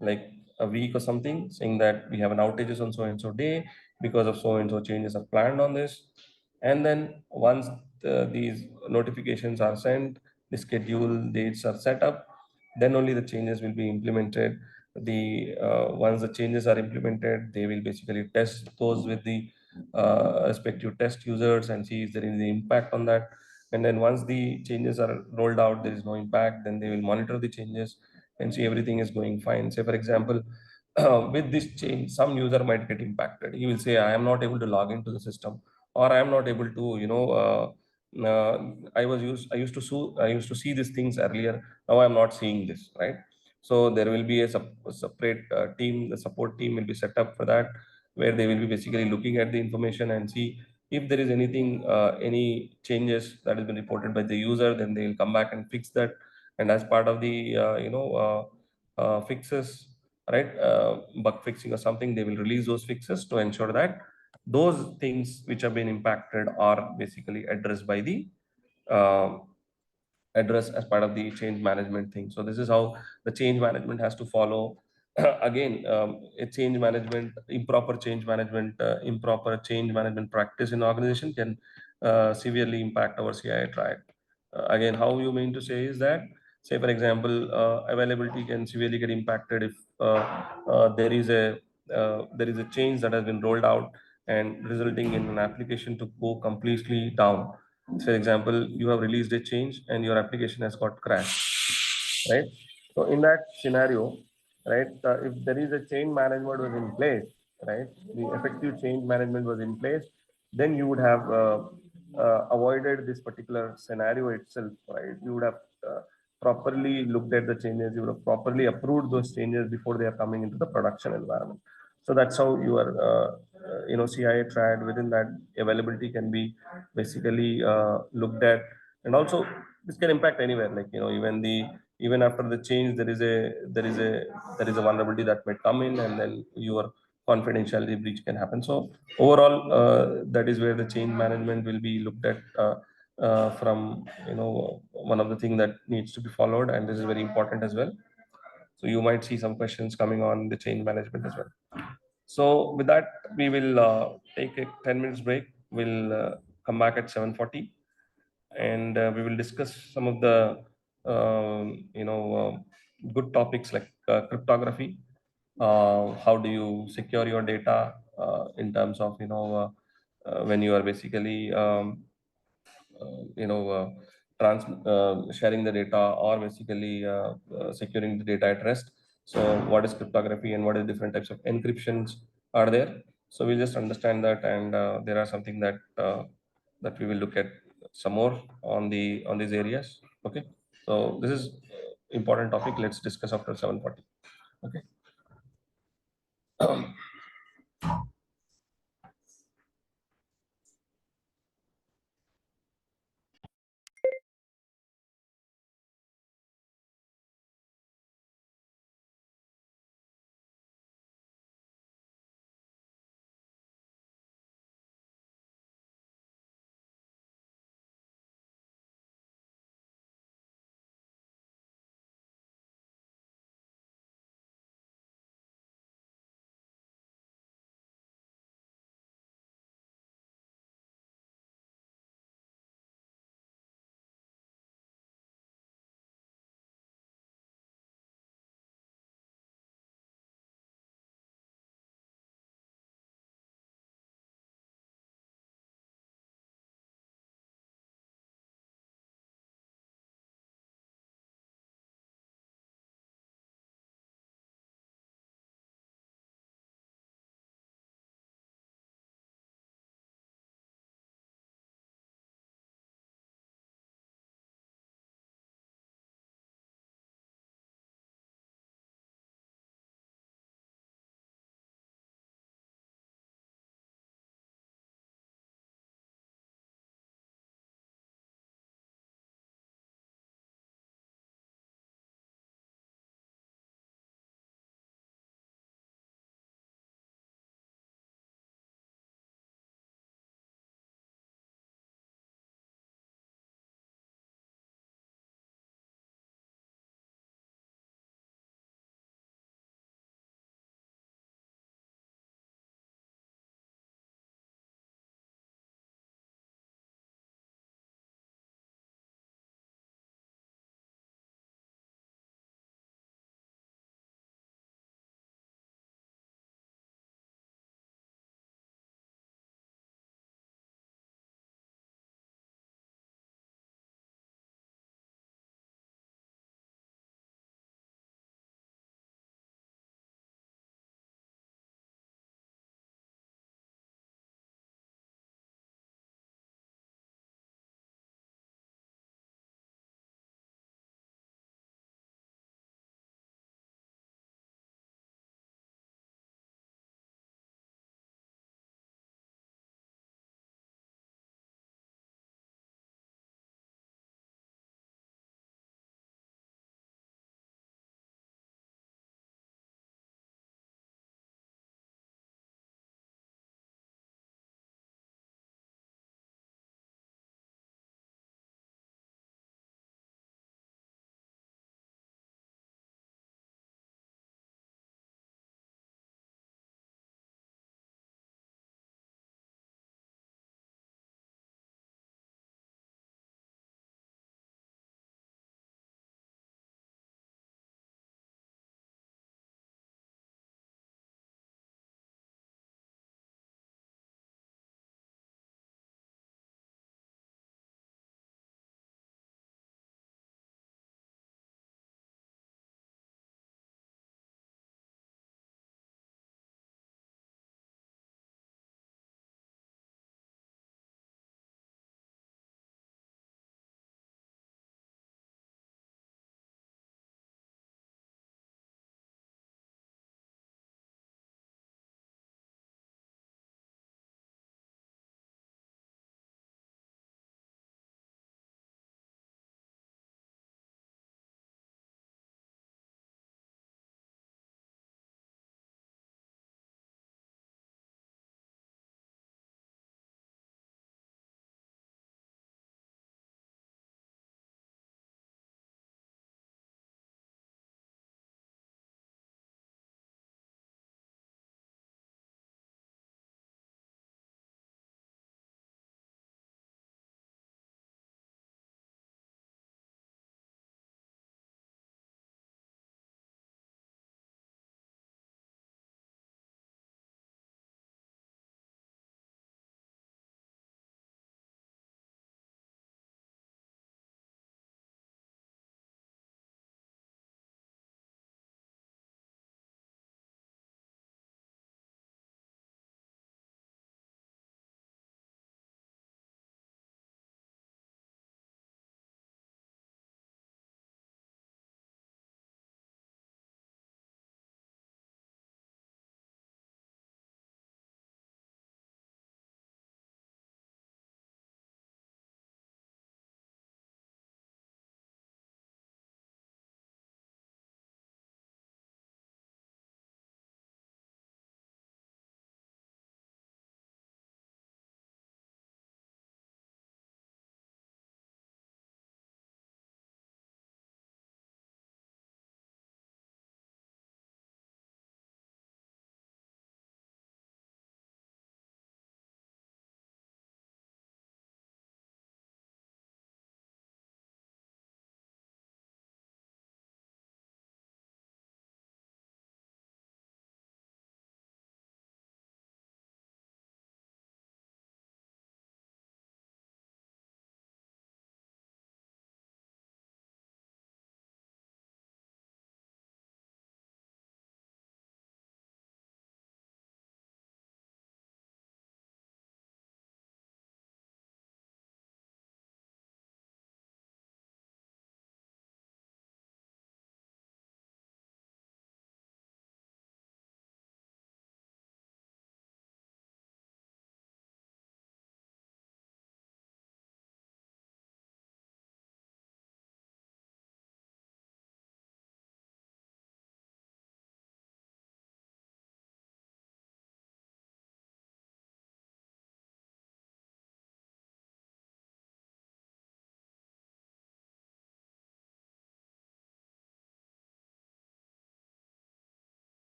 like a week or something, saying that we have an outages on so and so day because of so and so changes are planned on this. And then once these notifications are sent, the schedule dates are set up, then only the changes will be implemented. The Once the changes are implemented, they will basically test those with the respective test users and see if there is any impact on that. And then once the changes are rolled out, there is no impact, then they will monitor the changes and see everything is going fine. Say for example, with this change, some user might get impacted. He will say, I am not able to log into the system, or I am not able to, I used to see these things earlier. Now I'm not seeing this, right? So there will be a separate team, the support team will be set up for that, where they will be basically looking at the information and see if there is anything, any changes that has been reported by the user, then they will come back and fix that. And as part of the fixes, right, bug fixing or something, they will release those fixes to ensure that those things which have been impacted are basically addressed by the uh, address as part of the change management thing. So this is how the change management has to follow. Again, a change management, improper change management practice in organization can severely impact our CI triad. Again, how you mean to say is that, say for example, availability can severely get impacted if there is a change that has been rolled out and resulting in an application to go completely down. For example, you have released a change and your application has got crashed, right? So in that scenario, right, if there is a change management was in place, right, the effective change management was in place, then you would have avoided this particular scenario itself, right? You would have properly looked at the changes, you would have properly approved those changes before they are coming into the production environment. So that's how your CIA triad within that availability can be basically looked at. And also this can impact anywhere, like even after the change, there is a vulnerability that might come in, and then your confidentiality breach can happen. So overall, that is where the change management will be looked at, from one of the things that needs to be followed, and this is very important as well. So you might see some questions coming on the change management as well. So with that, we will take a 10 minutes break. We'll come back at 7:40, and we will discuss some of the good topics like cryptography. How do you secure your data in terms of when you are basically you know sharing the data, or basically securing the data at rest. So what is cryptography and what are different types of encryptions are there? So we'll just understand that, and there are something that we will look at some more on these areas. Okay, so this is important topic. Let's discuss after 7:40. Okay.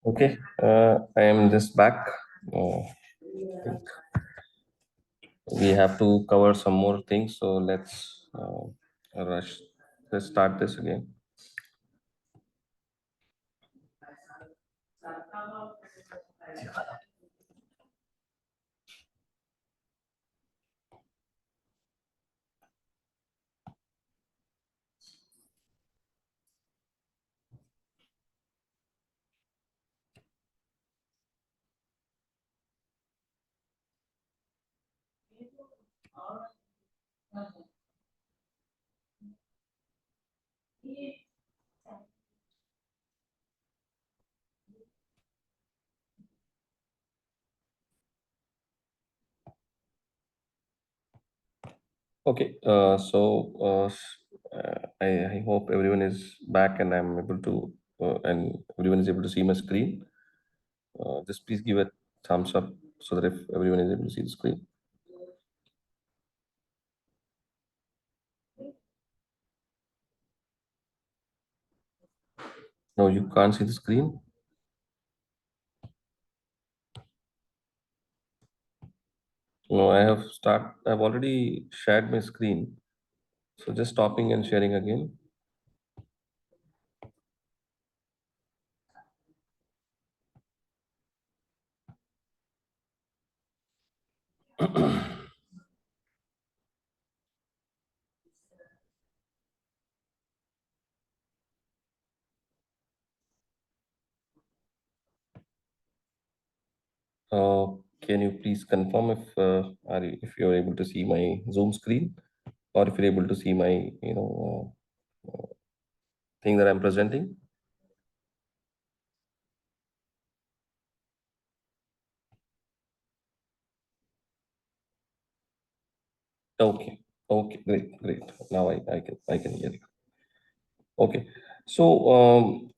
Okay, I am just back. Uh, we have to cover some more things, so rush. Let's start this again. Okay, I hope everyone is back and I'm able to, and everyone is able to see my screen. Just please give a thumbs up so that if everyone is able to see the screen. No, you can't see the screen. No, I've already shared my screen. So just stopping and sharing again. Uh, can you please confirm if you're able to see my Zoom screen, or if you're able to see my thing that I'm presenting? Okay, okay, great, great. Now I can hear you. Okay, so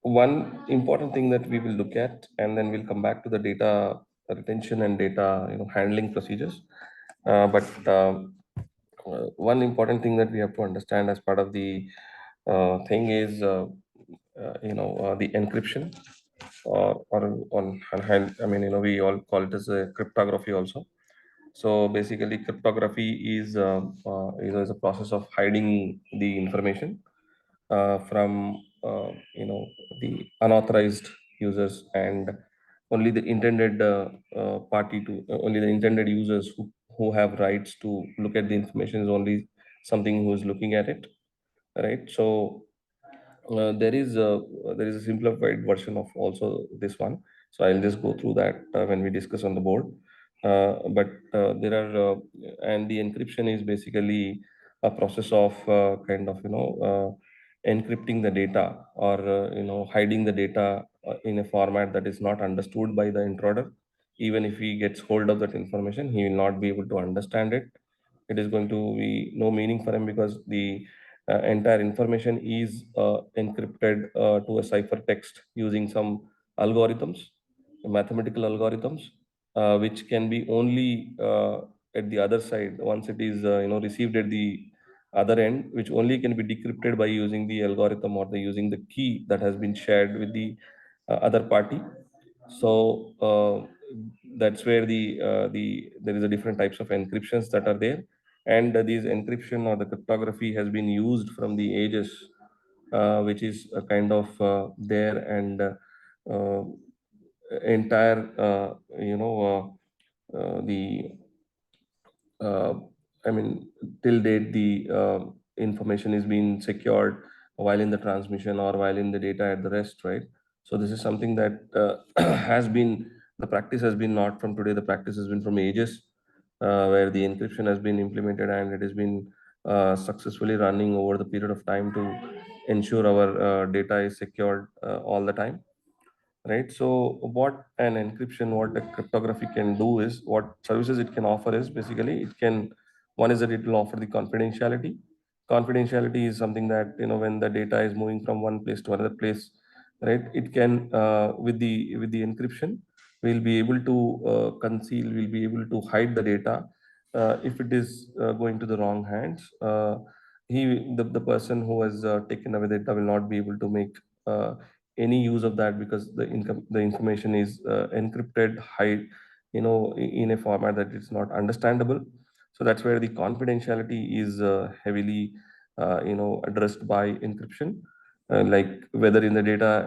one important thing that we will look at, and then we'll come back to the data retention and data handling procedures. But one important thing that we have to understand as part of the thing is the encryption, or on hand, I mean, we all call it as a cryptography also. So basically, cryptography is a process of hiding the information from the unauthorized users, and only the intended only the intended users who have rights to look at the information is only something who is looking at it, right? So there is a simplified version of also this one. So I'll just go through that when we discuss on the board. But there are and the encryption is basically a process of encrypting the data, or hiding the data in a format that is not understood by the intruder. Even if he gets hold of that information, he will not be able to understand it. It is going to be no meaning for him, because the entire information is encrypted to a ciphertext using some algorithms, mathematical algorithms, which can be only at the other side once it is received at the other end, which only can be decrypted by using the algorithm, or the using the key that has been shared with the other party. So that's where the there is a different types of encryptions that are there, and these encryption or the cryptography has been used from the ages, which is a kind of there, and uh, entire the uh, I mean, till date, the information is being secured while in the transmission or while in the data at the rest, right? So this is something that the practice has been not from today. The practice has been from ages, where the encryption has been implemented, and it has been successfully running over the period of time to ensure our data is secured all the time, right? So what a cryptography can do is, what services it can offer is, basically it can, one is that it will offer the confidentiality. Confidentiality is something that, when the data is moving from one place to another place, right, it can, with the encryption, we'll be able to we'll be able to hide the data. If it is going to the wrong hands, the person who has taken away the data will not be able to make any use of that, because the information is encrypted, hide, in a format that is not understandable. So that's where the confidentiality is heavily addressed by encryption, like whether in the data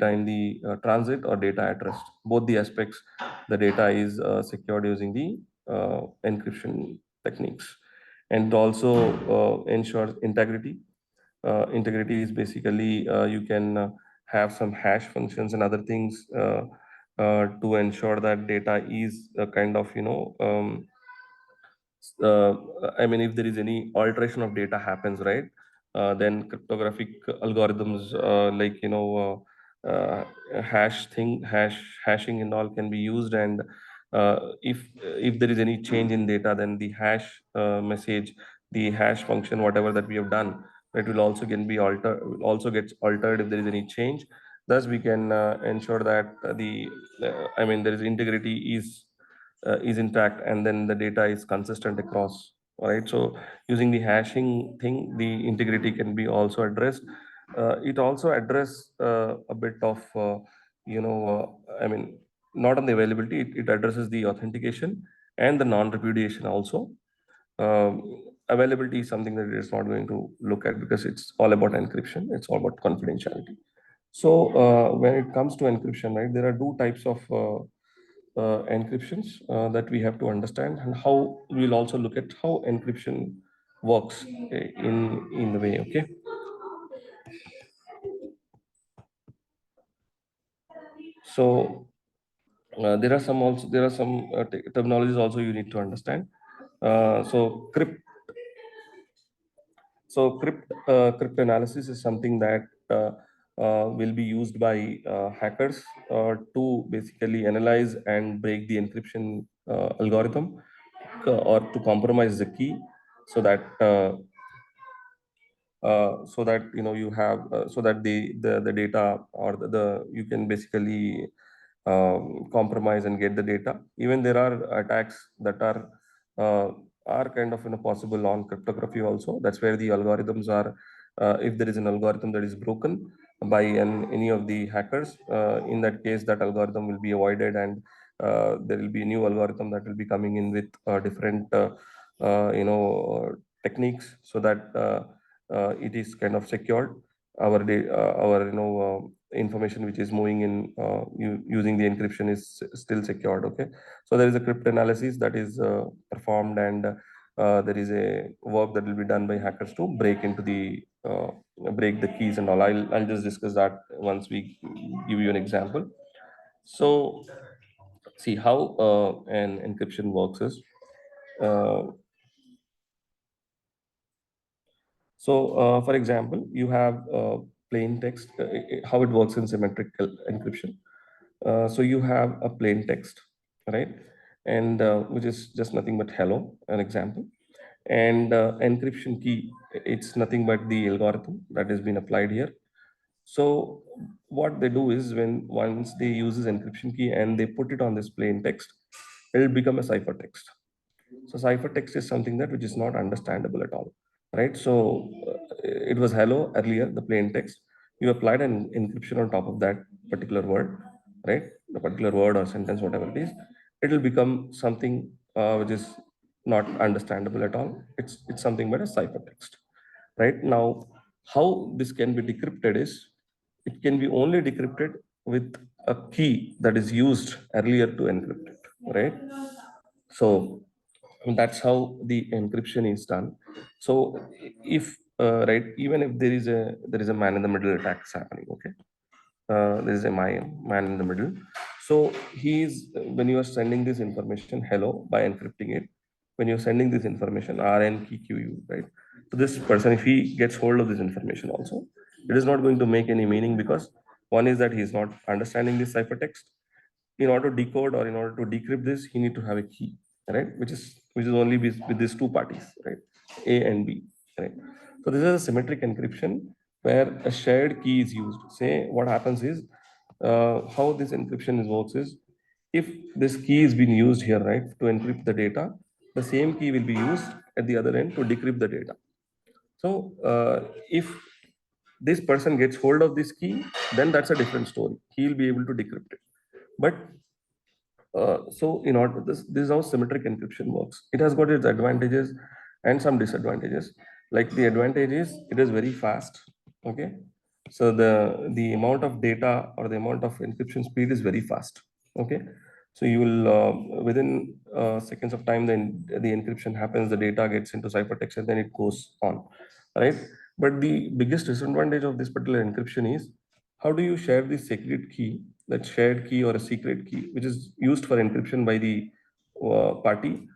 in the transit or data at rest, both the aspects, the data is secured using the encryption techniques. And also ensures integrity. Integrity is basically, you can have some hash functions and other things to ensure that data is kind of, uh, I mean, if there is any alteration of data happens, right? Then cryptographic algorithms, like hashing and all can be used. And if there is any change in data, then the hash message, the hash function, whatever that we have done, it will also can be altered, also gets altered if there is any change. Thus, we can ensure that I mean, there is integrity is intact, and then the data is consistent across. All right. So using the hashing thing, the integrity can be also addressed. It also address a bit of I mean, not on the availability. It addresses the authentication and the non-repudiation also. um, Availability is something that it is not going to look at, because it's all about encryption, it's all about confidentiality. So when it comes to encryption, right, there are two types of encryptions that we have to understand, and how we'll also look at how encryption works in the way. Okay. So there are some terminologies also you need to understand. So cryptanalysis is something that will be used by hackers to basically analyze and break the encryption algorithm, or to compromise the key, so that you have so that the data, or you can basically compromise and get the data. Even there are attacks that uh, are kind of possible on cryptography also. That's where the algorithms are. If there is an algorithm that is broken by any of the hackers, in that case, that algorithm will be avoided, and there will be a new algorithm that will be coming in with different techniques, so that it is kind of secured. Our information which is moving in using the encryption is still secured. Okay. So there is a cryptanalysis that is performed, and there is a work that will be done by hackers to break the keys and all. I'll just discuss that once we give you an example. So see how an encryption works is, uh, for example, you have plain text. How it works in symmetrical encryption. So you have a plain text, right? And which is just nothing but hello, an example. And encryption key, it's nothing but the algorithm that has been applied here. So what they do is, when once they use this encryption key and they put it on this plain text, it will become a ciphertext. So ciphertext is something that which is not understandable at all, right? So it was hello earlier, the plain text. You applied an encryption on top of that particular word, right? The particular word or sentence, whatever it is, it will become something which is not understandable at all. It's something but a ciphertext, right? Now, how this can be decrypted is, it can be only decrypted with a key that is used earlier to encrypt it, right? So that's how the encryption is done. So if right, even if there is a man in the middle attacks happening, okay, there is a man in the middle. So he's when you are sending this information hello by encrypting it, when you're sending this information RNQQ, right, to this person, if he gets hold of this information also, it is not going to make any meaning, because one is that he is not understanding this ciphertext. In order to decode or in order to decrypt this, he need to have a key, right, which is only with these two parties, right, A and B, right. So this is a symmetric encryption, where a shared key is used. Say what happens is, how this encryption works is, if this key is being used here, right, to encrypt the data, the same key will be used at the other end to decrypt the data. So if this person gets hold of this key, then that's a different story. He'll be able to decrypt it. But so in order this is how symmetric encryption works. It has got its advantages and some disadvantages. Like the advantage is it is very fast. Okay, so the amount of data or the amount of encryption speed is very fast. Okay, so you will within seconds of time, then the encryption happens, the data gets into ciphertext, and then it goes on, right? But the biggest disadvantage of this particular encryption is how do you share the secret key, that shared key or a secret key, which is used for encryption by the party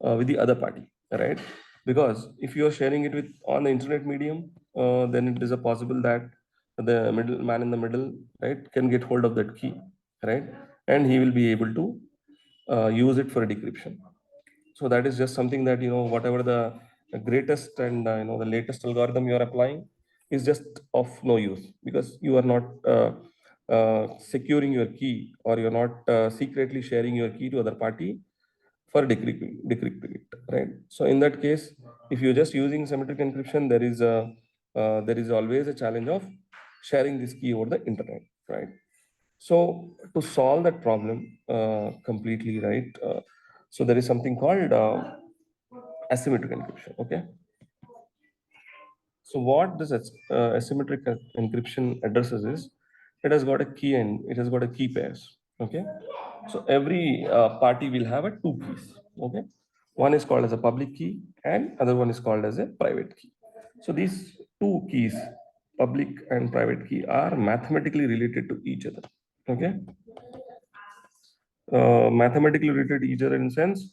with the other party, right? Because if you are sharing it with on the internet medium, then it is a possible that the middle man in the middle, right, can get hold of that key, right, and he will be able to use it for decryption. So that is just something that, whatever the greatest and the latest algorithm you are applying is just of no use, because you are not securing your key, or you're not secretly sharing your key to other party for decrypting it, right? So in that case, if you're just using symmetric encryption, there is always a challenge of sharing this key over the internet, right? So to solve that problem completely, right? So there is something called asymmetric encryption. Okay. So what this asymmetric encryption addresses is, it has got a key and it has got a key pairs. Okay. So every party will have a two keys. Okay. One is called as a public key and other one is called as a private key. So these two keys, public and private key, are mathematically related to each other. Okay. Mathematically related to each other in sense,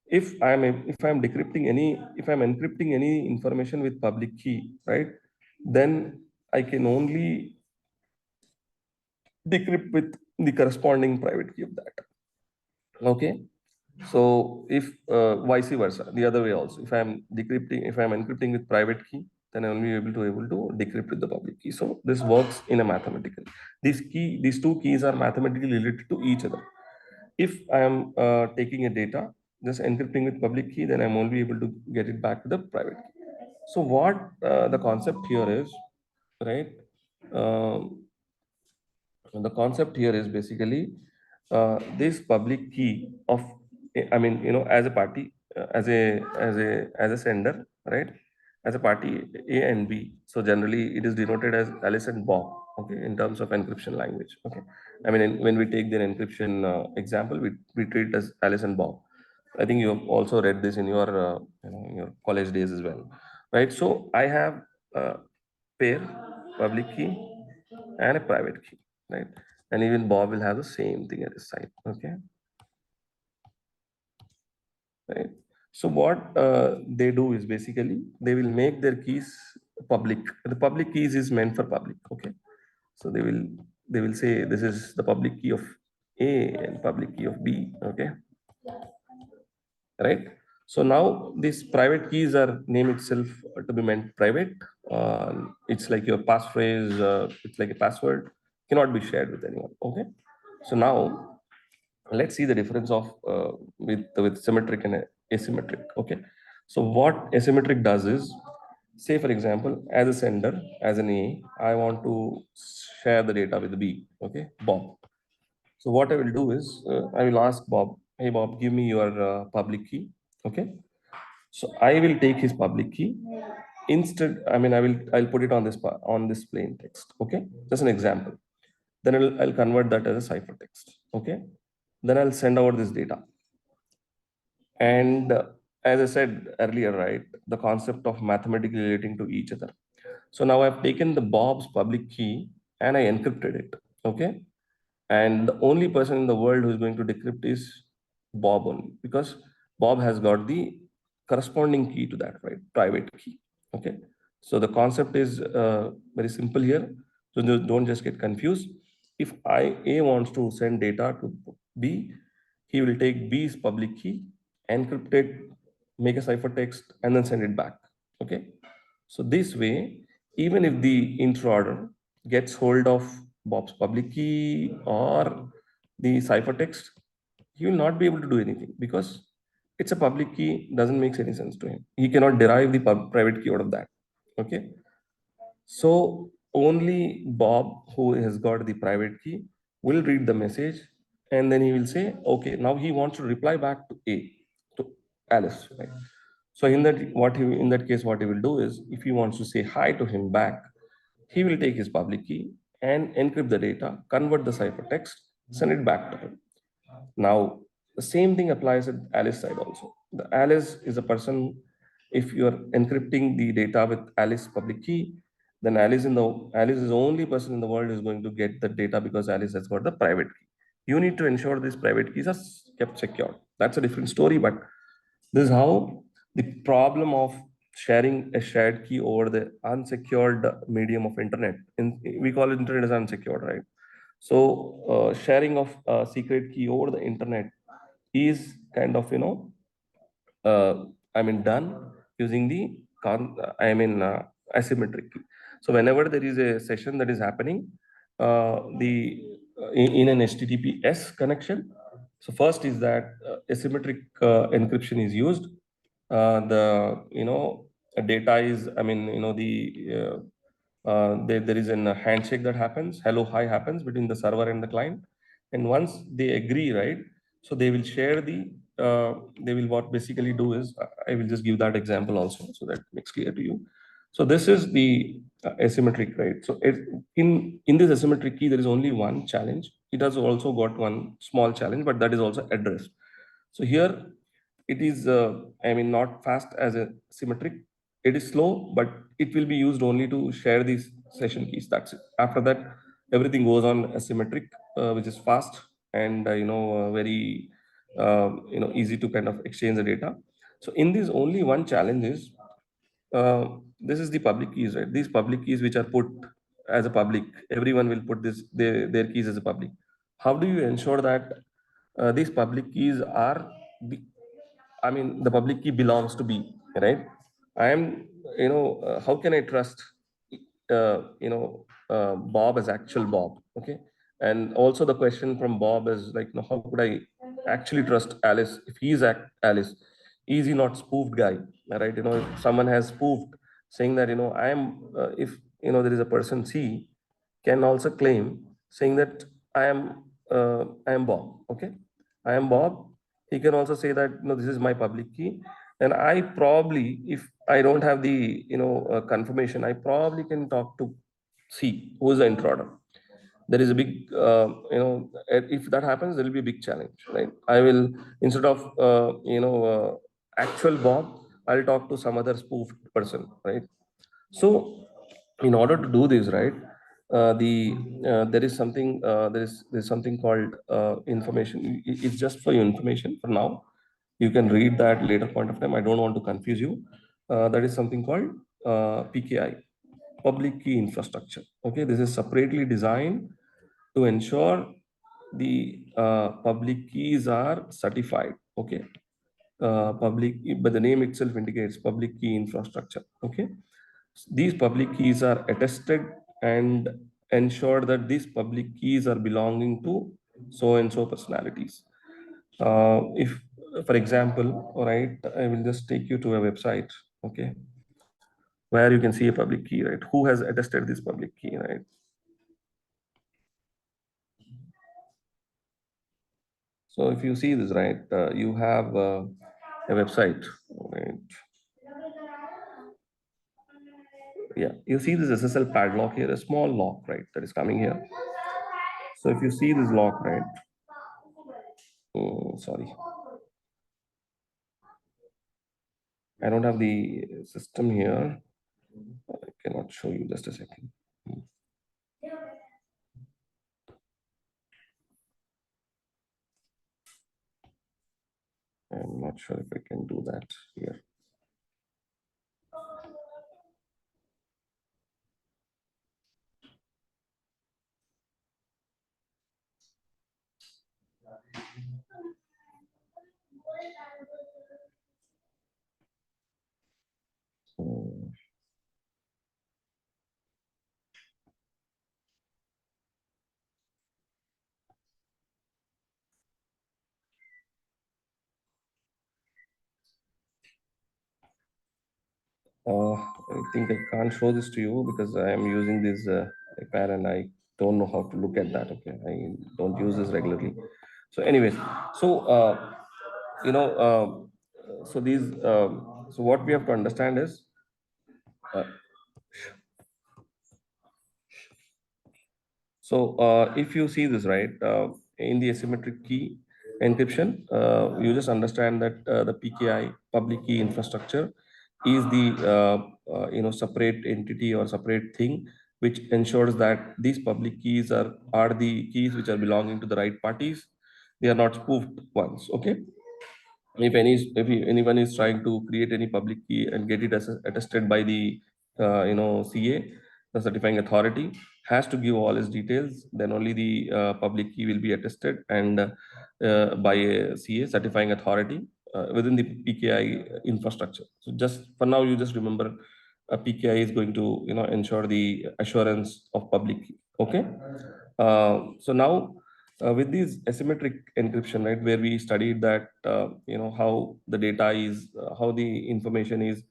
if I'm decrypting any, if I'm encrypting any information with public key, right, then I can only decrypt with the corresponding private key of that. Okay. So if vice versa, the other way also, if I'm encrypting with private key, then I will be able to decrypt with the public key. So this works in a mathematical, these two keys are mathematically related to each other. If I am taking a data, just encrypting with public key, then I'm only able to get it back to the private key. So what the concept here is, right? Um, the concept here is basically this public key of, I mean, as a party, as a sender, right? As a party A and B. So generally, it is denoted as Alice and Bob. Okay, in terms of encryption language. Okay, I mean, when we take the encryption example, we treat it as Alice and Bob. I think you have also read this in your in your college days as well, right? So I have a pair, public key and a private key, right? And even Bob will have the same thing at his side. Okay, right? So what they do is basically they will make their keys public. The public keys is meant for public. Okay, so they will say this is the public key of A and public key of B. Okay, right? So now these private keys are name itself to be meant private. It's like your passphrase. It's like a password, cannot be shared with anyone. Okay, so now let's see the difference of with symmetric and asymmetric. Okay, so what asymmetric does is, say for example, as a sender, as an A, I want to share the data with B. Okay, Bob. So what I will do is I will ask Bob, hey Bob, give me your public key. Okay, so I will take his public key. Instead, I mean, I'll put it on on this plain text. Okay, just an example. Then I'll convert that as a ciphertext. Okay, then I'll send over this data. And as I said earlier, right, the concept of mathematically relating to each other. So now I've taken the Bob's public key and I encrypted it. Okay, and the only person in the world who is going to decrypt is Bob only, because Bob has got the corresponding key to that, right? Private key. Okay. So the concept is very simple here. So don't just get confused. If A wants to send data to B, he will take B's public key, encrypt it, make a ciphertext, and then send it back. Okay. So this way, even if the intruder gets hold of Bob's public key or the ciphertext, he will not be able to do anything, because it's a public key, doesn't make any sense to him. He cannot derive the private key out of that. Okay. So only Bob, who has got the private key, will read the message, and then he will say, okay, now he wants to reply back to to Alice, right? So in that case, what he will do is, if he wants to say hi to him back, he will take his public key and encrypt the data, convert the ciphertext, send it back to him. Now, the same thing applies at Alice side also. The Alice is a person, if you are encrypting the data with Alice public key, then Alice is the only person in the world who is going to get the data because Alice has got the private key. You need to ensure these private keys are kept secure. That's a different story, but this is how the problem of sharing a shared key over the unsecured medium of internet, we call it internet as unsecured, right? So sharing of secret key over the internet is kind of, uh, done using the asymmetric key. So whenever there is a session that is happening, the in an HTTPS connection. So first is that asymmetric encryption is used. The data is, there is a handshake that happens, hello hi happens between the server and the client, and once they agree, right, so they will share they will, what basically do is, I will just give that example also so that makes clear to you. So this is the asymmetric, right? So in this asymmetric key, there is only one challenge. It has also got one small challenge, but that is also addressed. So here it is, not fast as a symmetric. It is slow, but it will be used only to share these session keys. That's it. After that, everything goes on asymmetric, which is fast and very easy to kind of exchange the data. So in this, only one challenge is, this is the public keys, right? These public keys which are put as a public, everyone will put their keys as a public. How do you ensure that these public keys are the, the public key belongs to B, right? I am, how can I trust, Bob as actual Bob? Okay. And also the question from Bob is like, how could I actually trust Alice if he's Alice? Is he not spoofed guy? Right? If someone has spoofed saying that, I am, if, there is a person C can also claim saying that I am Bob. Okay. I am Bob. He can also say that, this is my public key. And I probably, if I don't have the, confirmation, I probably can talk to C, who is the intruder. There is a big, if that happens, there will be a big challenge, right? I will, instead of, actual Bob, I'll talk to some other spoofed person, right? So, in order to do this, right, there's something called information. It's just for your information for now. You can read that later point of time. I don't want to confuse you. That is something called PKI, public key infrastructure. Okay, this is separately designed to ensure the public keys are certified. Okay, public, but the name itself indicates public key infrastructure. Okay, these public keys are attested and ensure that these public keys are belonging to so and so personalities. If, for example, all right, I will just take you to a website, okay, where you can see a public key, right? Who has attested this public key, right? So if you see this, right, you have a website, right? Yeah, you see this SSL padlock here, a small lock, right, that is coming here. So if you see this lock, right, oh, sorry, I don't have the system here. I cannot show you, just a second. I'm not sure if I can do that here. So, I think I can't show this to you because I am using this iPad and I don't know how to look at that. Okay, I don't use this regularly. So, anyways, so you know, so these, so what we have to understand is, uh, so if you see this right in the asymmetric key encryption, you just understand that the PKI public key infrastructure is the separate entity or separate thing which ensures that these public keys are the keys which are belonging to the right parties. They are not spoofed ones. Okay, anyone is trying to create any public key and get it attested by the CA, the certifying authority, has to give all his details. Then only the public key will be attested and by a CA certifying authority within the PKI infrastructure. So just for now, you just remember a PKI is going to ensure the assurance of public key. Okay. So now with these asymmetric encryption, right, where we studied that how the data is how the information is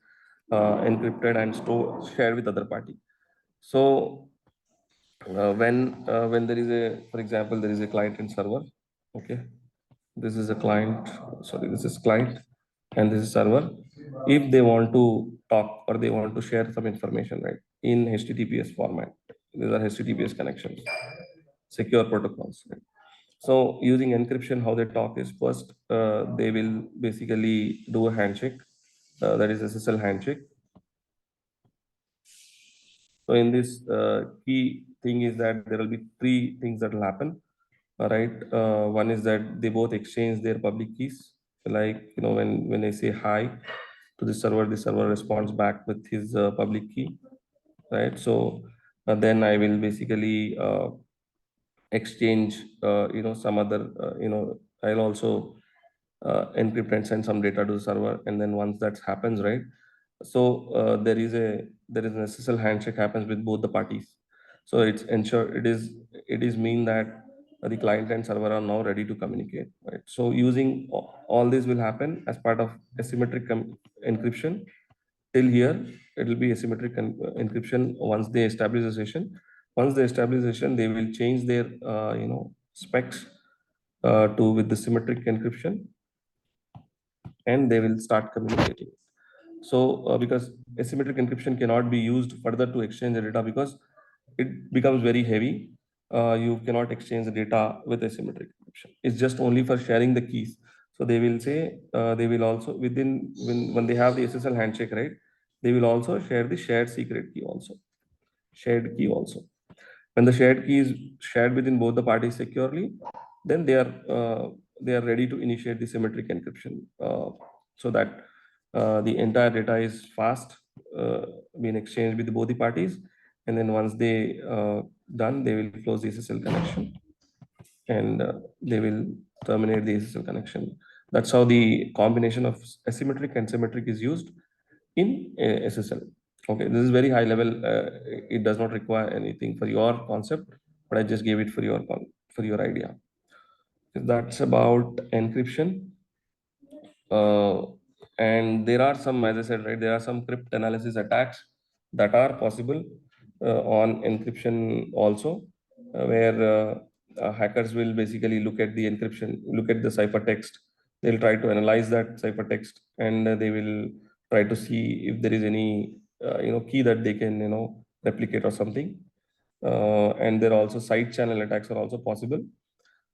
encrypted and stored shared with other party. So when there is a, for example, there is a client and server. Okay, this is a client, sorry, this is client and this is server. If they want to talk or they want to share some information, right, in HTTPS format, these are HTTPS connections, secure protocols, right? So using encryption, how they talk is first, they will basically do a handshake, that is SSL handshake. So in this key thing is that there will be three things that will happen. All right. One is that they both exchange their public keys. Like when I say hi to the server responds back with his public key. Right. So then I will basically exchange some other I'll also encrypt and send some data to the server, and then once that happens, right, so there is an SSL handshake happens with both the parties. So it's ensure it is mean that the client and server are now ready to communicate, right? So using all this will happen as part of asymmetric encryption. Till here it will be asymmetric encryption. Once they establish the session, they will change their specs to with the symmetric encryption, and they will start communicating. So because asymmetric encryption cannot be used further to exchange the data because it becomes very heavy. You cannot exchange the data with asymmetric encryption. It's just only for sharing the keys. So they will say they will also within when they have the SSL handshake, right? They will also share the shared secret key also, shared key also. When the shared key is shared within both the parties securely, then they are ready to initiate the symmetric encryption, so that the entire data is fast being exchanged with both the parties, and then once they done, they will close the SSL connection, and they will terminate the SSL connection. That's how the combination of asymmetric and symmetric is used in SSL. Okay, this is very high level. It does not require anything for your concept, but I just gave it for for your idea. That's about encryption. Uh, and there are some, as I said, right, there are some crypt analysis attacks that are possible on encryption also, where hackers will basically look at the encryption, look at the ciphertext. They'll try to analyze that ciphertext, and they will try to see if there is any key that they can replicate or something. And there are also side channel attacks are also possible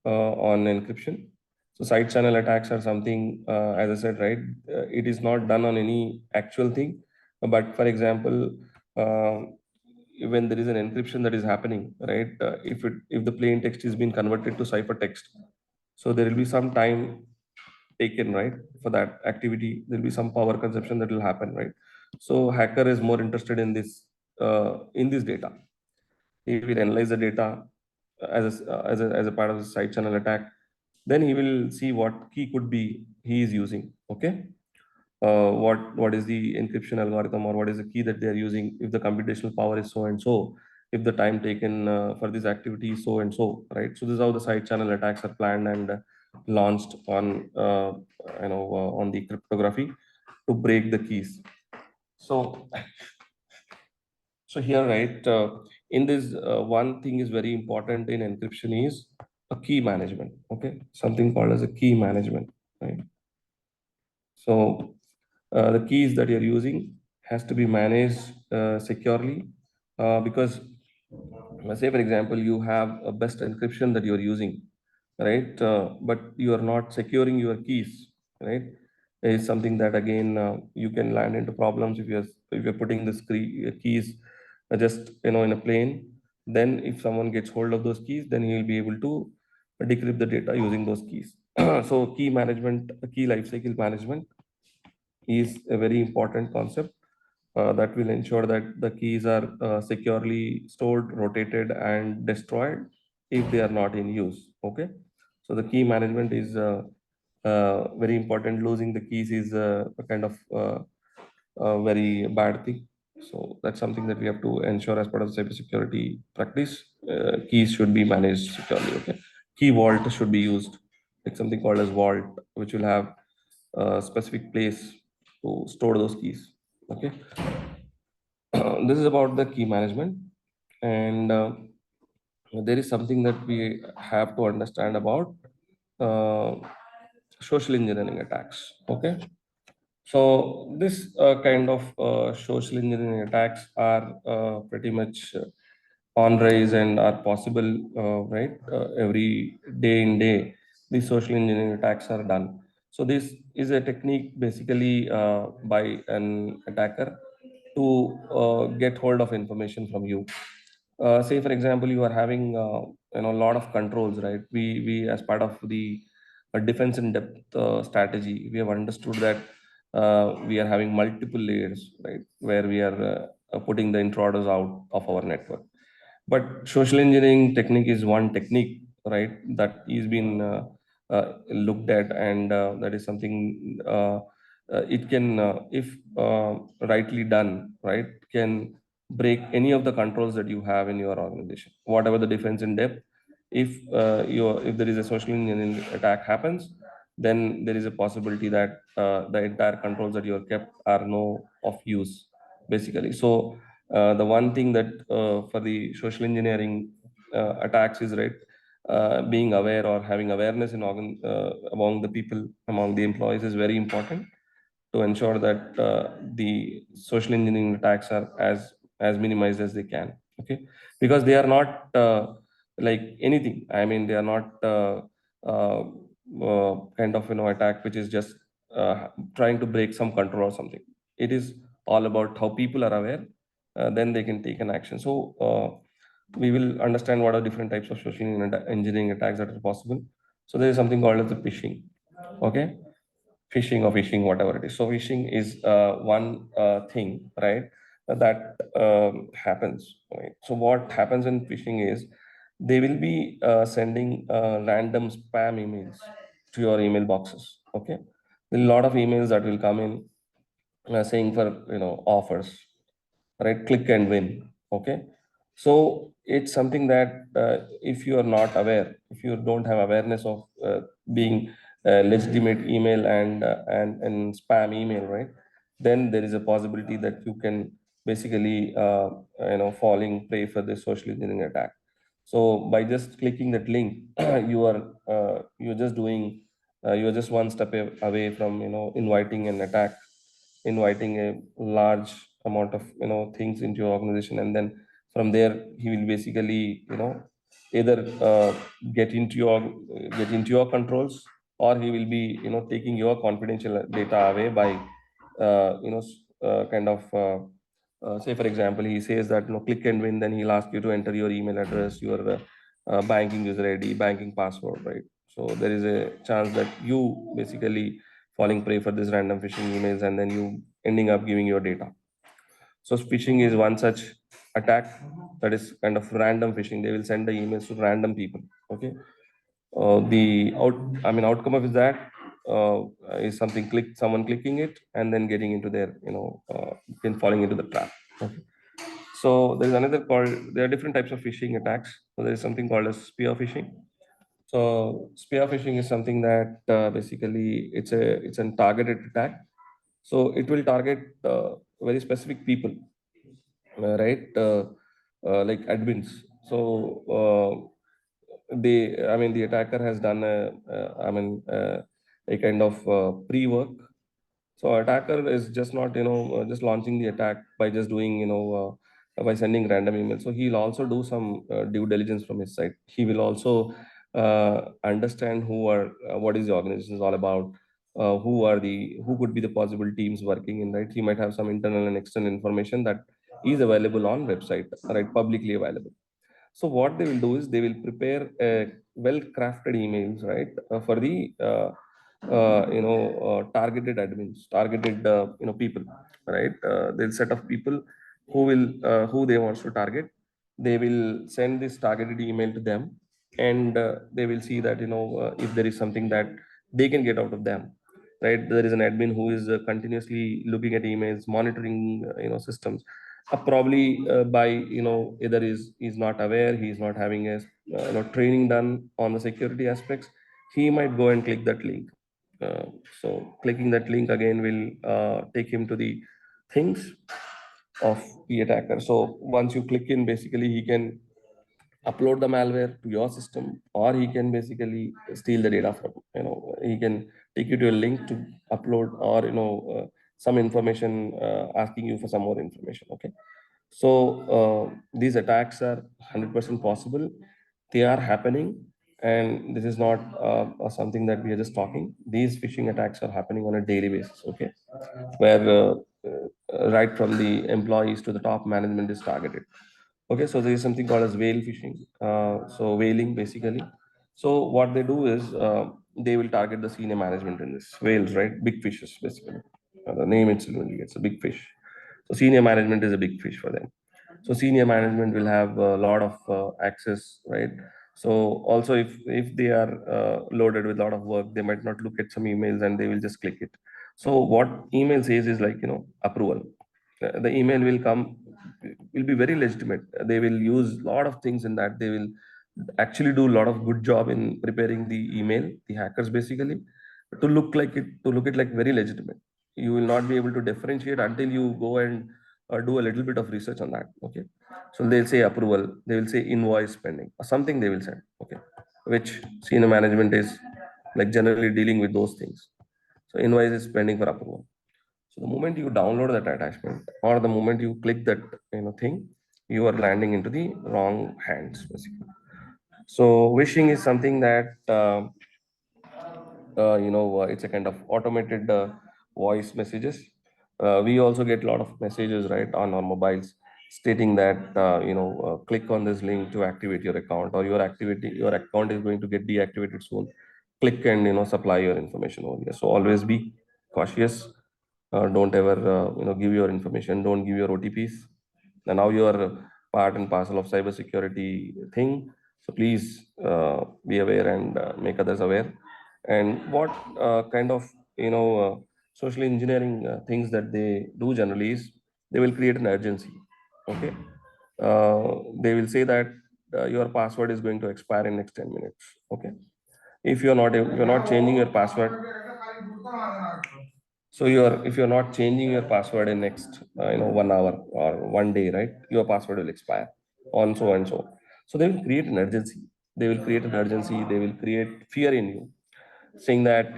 on encryption. So side channel attacks are something, as I said, right? It is not done on any actual thing, but for example, uh, when there is an encryption that is happening, right? If the plain text is being converted to ciphertext, so there will be some time taken, right, for that activity. There will be some power consumption that will happen, right? So hacker is more interested in this data. He will analyze the data as a part of the side channel attack. Then he will see what key could be he is using. Okay, what is the encryption algorithm, or what is the key that they are using. If the computational power is so and so, if the time taken for this activity is so and so, right? So this is how the side channel attacks are planned and launched on on the cryptography to break the keys. So, so here, right, in this, one thing is very important in encryption is a key management. Okay, something called as a key management, right? So the keys that you're using has to be managed securely, because say for example you have a best encryption that you're using, right, but you are not securing your keys, right, is something that again you can land into problems if you're putting the keys just in a plane. Then if someone gets hold of those keys, then he will be able to decrypt the data using those keys. So key management, key lifecycle management is a very important concept that will ensure that the keys are securely stored, rotated, and destroyed if they are not in use. Okay, so the key management is very important. Losing the keys is a kind of very bad thing. So that's something that we have to ensure as part of the cybersecurity practice. Keys should be managed securely. Okay, key vault should be used, like something called as vault, which will have a specific place to store those keys. Okay, this is about the key management, and there is something that we have to understand about uh, social engineering attacks. Okay, so this kind of social engineering attacks are pretty much on rise and are possible, right? Every day in day, these social engineering attacks are done. So this is a technique basically by an attacker to get hold of information from you. Say for example, you are having a lot of controls, right? We as part of the defense in depth strategy, we have understood that we are having multiple layers, right, where we are putting the intruders out of our network. But social engineering technique is one technique, right, that is been looked at, and that is something it can, if rightly done, right, can break any of the controls that you have in your organization, whatever the defense in depth. If there is a social engineering attack happens, then there is a possibility that the entire controls that you have kept are no of use, basically. So the one thing that for the social engineering attacks is, right, being aware or having awareness among the people, among the employees, is very important to ensure that the social engineering attacks are as minimized as they can. Okay, because they are not like anything. I mean, they are not uh, kind of attack which is just trying to break some control or something. It is all about how people are aware, then they can take an action. So we will understand what are different types of social engineering attacks that are possible. So there is something called as the phishing. Okay, phishing or phishing, whatever it is. So phishing is one thing, right, that happens. Right. So what happens in phishing is they will be sending random spam emails to your email boxes. Okay, a lot of emails that will come in saying for offers, right, click and win. Okay, so it's something that if you are not aware, if you don't have awareness of being legitimate email and spam email, right, then there is a possibility that you can basically falling prey for this social engineering attack. So by just clicking that link, you're just doing you're just one step away from inviting an attack, inviting a large amount of things into your organization, and then from there he will basically either get into your controls, or he will be taking your confidential data away by kind of say for example, he says that click and win, then he'll ask you to enter your email address, your banking user id, banking password, right? So there is a chance that you basically falling prey for this random phishing emails, and then you ending up giving your data. So phishing is one such attack, that is kind of random phishing. They will send the emails to random people. Okay, outcome of that is something someone clicking it and then getting into their then falling into the trap. Okay. So there is another called, there are different types of phishing attacks. So there is something called as spear phishing. So spear phishing is something that basically it's a targeted attack. So it will target very specific people, right? Like admins. So I mean, the attacker has done a kind of pre-work. So attacker is just not, just launching the attack by just doing, by sending random emails. So he'll also do some due diligence from his side. He will also understand what is the organization is all about, who could be the possible teams working in, right? He might have some internal and external information that is available on website, right? Publicly available. So what they will do is they will prepare a well-crafted emails, right, for the targeted admins, targeted people, right? They'll set of people who they want to target. They will send this targeted email to them, and they will see that if there is something that they can get out of them, right? There is an admin who is continuously looking at emails, monitoring systems, probably by either is not aware, he is not having a training done on the security aspects. He might go and click that link. uh, so clicking that link again will take him to the things of the attacker. So once you click in, basically he can upload the malware to your system, or he can basically steal the data from, he can take you to a link to upload, or some information, asking you for some more information. Okay. So these attacks are 100% possible. They are happening, and this is not something that we are just talking. These phishing attacks are happening on a daily basis. Okay, where right from the employees to the top management is targeted. Okay, so there is something called as whale phishing. So whaling basically. So what they do is they will target the senior management in this whales, right? Big fishes basically. The name itself indicates a big fish. So senior management is a big fish for them. So senior management will have a lot of access, right? So also if they are loaded with a lot of work, they might not look at some emails and they will just click it. So what email says is like, approval. The email will come, will be very legitimate. They will use a lot of things in that. They will actually do a lot of good job in preparing the email, the hackers basically, to look it like very legitimate. You will not be able to differentiate until you go and do a little bit of research on that. Okay. So they'll say approval, they will say invoice pending, or something they will send. Okay. Which senior management is like generally dealing with those things. So invoice is pending for approval. So the moment you download that attachment, or the moment you click that thing, you are landing into the wrong hands basically. So wishing is something that it's a kind of automated voice messages. We also get a lot of messages right on our mobiles stating that click on this link to activate your account, or your account is going to get deactivated soon. Click and supply your information over here. So always be cautious. Don't ever give your information. Don't give your OTPs. And now you are part and parcel of cybersecurity thing. So please be aware and make others aware. And what kind of social engineering things that they do generally is they will create an urgency. Okay. They will say that your password is going to expire in next 10 minutes. Okay. If you're not changing your password, so if you're not changing your password in next 1 hour or 1 day, right, your password will expire on so and so. So they will create an urgency. They will create an urgency. They will create fear in you, saying that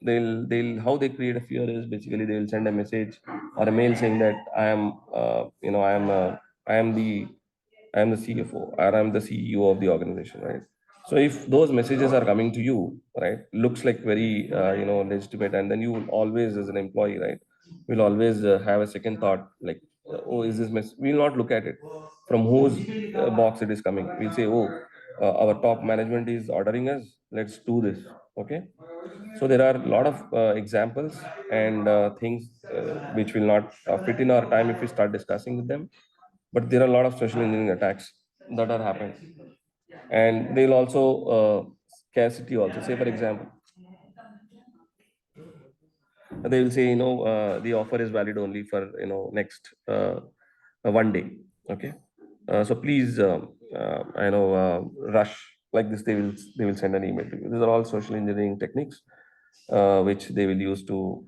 they'll how they create a fear is basically they will send a message or a mail saying that I am the CFO, or I'm the CEO of the organization, right? So if those messages are coming to you, right, looks like very legitimate, and then you will always, as an employee, right, will always have a second thought like, oh, is this mess? We'll not look at it from whose box it is coming. We'll say, oh, our top management is ordering us. Let's do this. Okay. So there are a lot of examples and things which will not fit in our time if we start discussing with them. But there are a lot of social engineering attacks that are happening, and they'll also scarcity also. Say for example, they will say the offer is valid only for next 1 day. Okay. So please rush like this. They will send an email to you. These are all social engineering techniques. which they will use to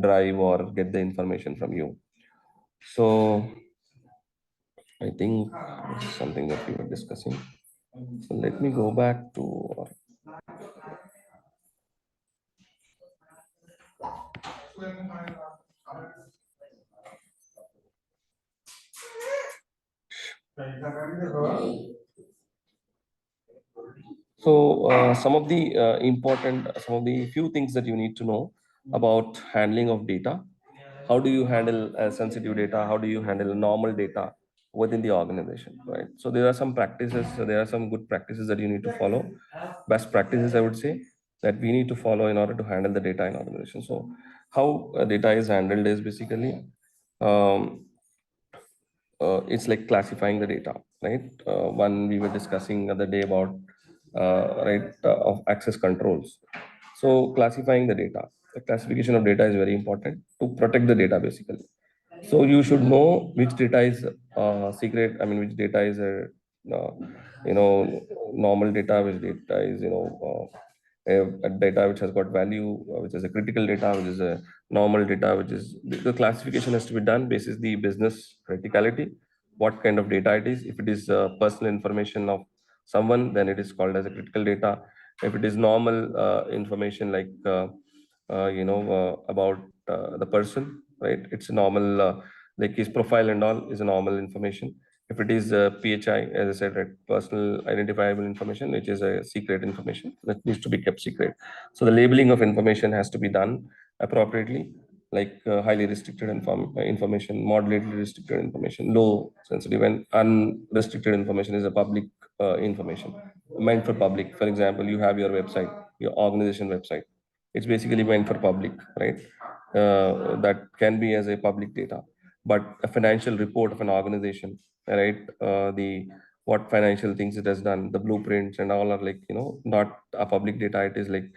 drive or get the information from you. So I think this is something that we were discussing. So let me go back to. So some of the few things that you need to know about handling of data. How do you handle sensitive data? How do you handle normal data within the organization, right? So there are some practices. So there are some good practices that you need to follow. Best practices, I would say, that we need to follow in order to handle the data in organization. So how data is handled is basically um, it's like classifying the data, right? One we were discussing the other day about of access controls. So classifying the data, the classification of data is very important to protect the data basically. So you should know which data is secret. I mean, which data is uh, normal data, which data is a data which has got value, which is a critical data, which is a normal data, which is the classification has to be done basis the business criticality, what kind of data it is. If it is personal information of someone, then it is called as a critical data. If it is normal information like about the person, right? It's a normal like his profile and all is a normal information. If it is PHI, as I said, right, personal identifiable information, which is a secret information that needs to be kept secret. So the labeling of information has to be done appropriately, like highly restricted information, moderately restricted information, low sensitive, and unrestricted information is a public information meant for public. For example, you have your website, your organization website. It's basically meant for public, right? That can be as a public data. But a financial report of an organization, right? The what financial things it has done, the blueprints and all are like not a public data. It is like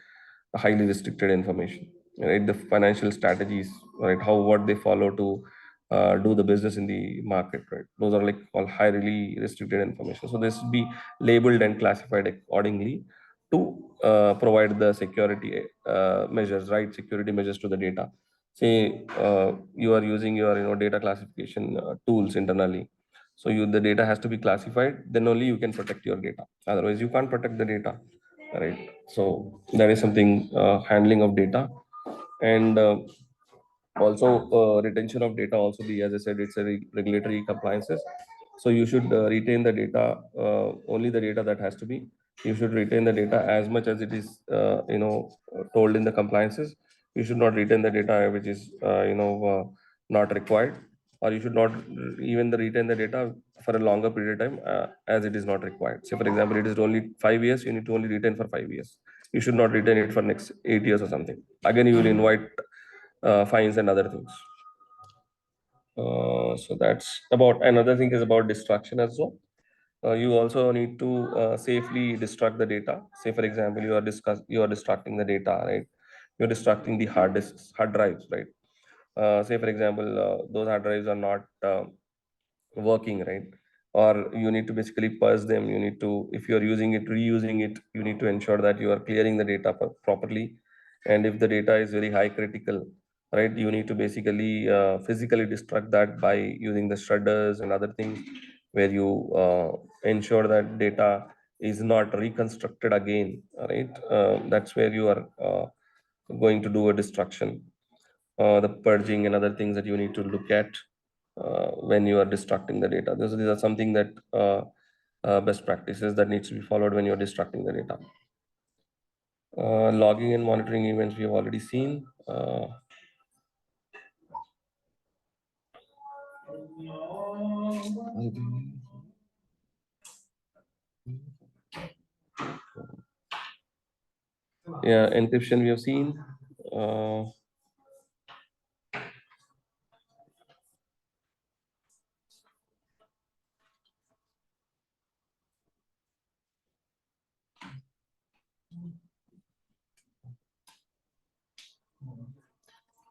a highly restricted information, right? The financial strategies, right? How what they follow to do the business in the market, right? Those are like all highly restricted information. So this will be labeled and classified accordingly to provide the security measures, right? Security measures to the data. Say you are using your data classification tools internally. So the data has to be classified. Then only you can protect your data. Otherwise, you can't protect the data, right? So that is something handling of data, and also retention of data also be, as I said, it's a regulatory compliances. So you should retain the data, only the data that has to be. You should retain the data as much as it is told in the compliances. You should not retain the data which is not required, or you should not even retain the data for a longer period of time as it is not required. Say for example, it is only 5 years, you need to only retain for 5 years. You should not retain it for next 8 years or something. Again, you will invite fines and other things. So that's about. Another thing is about destruction as well. You also need to safely destruct the data. Say for example, you are destructing the data, right? You're destructing the hard disks, hard drives, right? Say for example, those hard drives are not working, right? Or you need to basically purge them. You need to, if you are using it, reusing it, you need to ensure that you are clearing the data properly. And if the data is very high critical, right, you need to basically physically destruct that by using the shredders and other things, where you ensure that data is not reconstructed again, right? That's where you are going to do a destruction, the purging and other things that you need to look at when you are destructing the data. These are something that best practices that needs to be followed when you're destructing the data. Logging and monitoring events we have already seen. Yeah, encryption we have seen. Uh,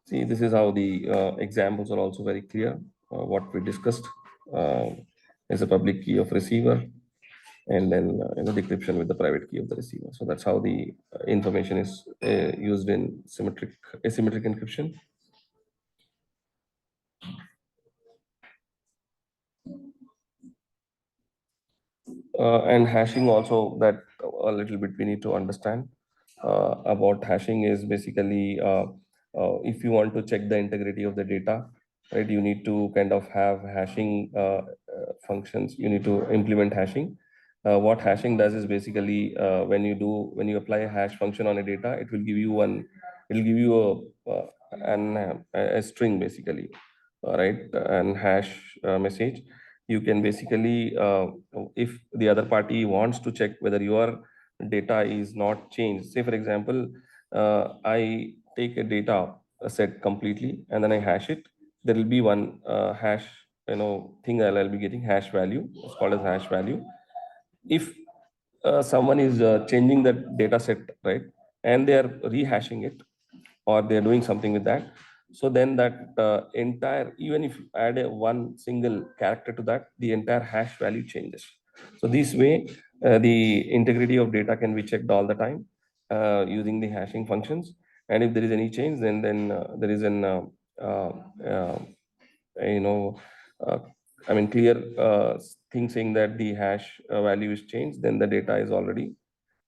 See, this is how the examples are also very clear. What we discussed uh, is a public key of receiver. and then decryption with the private key of the receiver. So that's how the information is used in asymmetric encryption. And hashing also, that a little bit we need to understand about hashing is basically if you want to check the integrity of the data, right, you need to kind of have hashing functions. You need to implement hashing. What hashing does is basically when you apply a hash function on a data, it will give you a string basically, right, and hash message. You can basically if the other party wants to check whether your data is not changed, say for example, I take a data set completely and then I hash it, there will be one hash thing that I'll be getting, hash value. It's called as hash value. If someone is changing that data set, right, and they are rehashing it, or they're doing something with that, so then that entire, even if you add a one single character to that, the entire hash value changes. So this way the integrity of data can be checked all the time using the hashing functions. And if there is any change, then there is an uh, uh, you know uh, I mean clear thing saying that the hash value is changed, then the data is already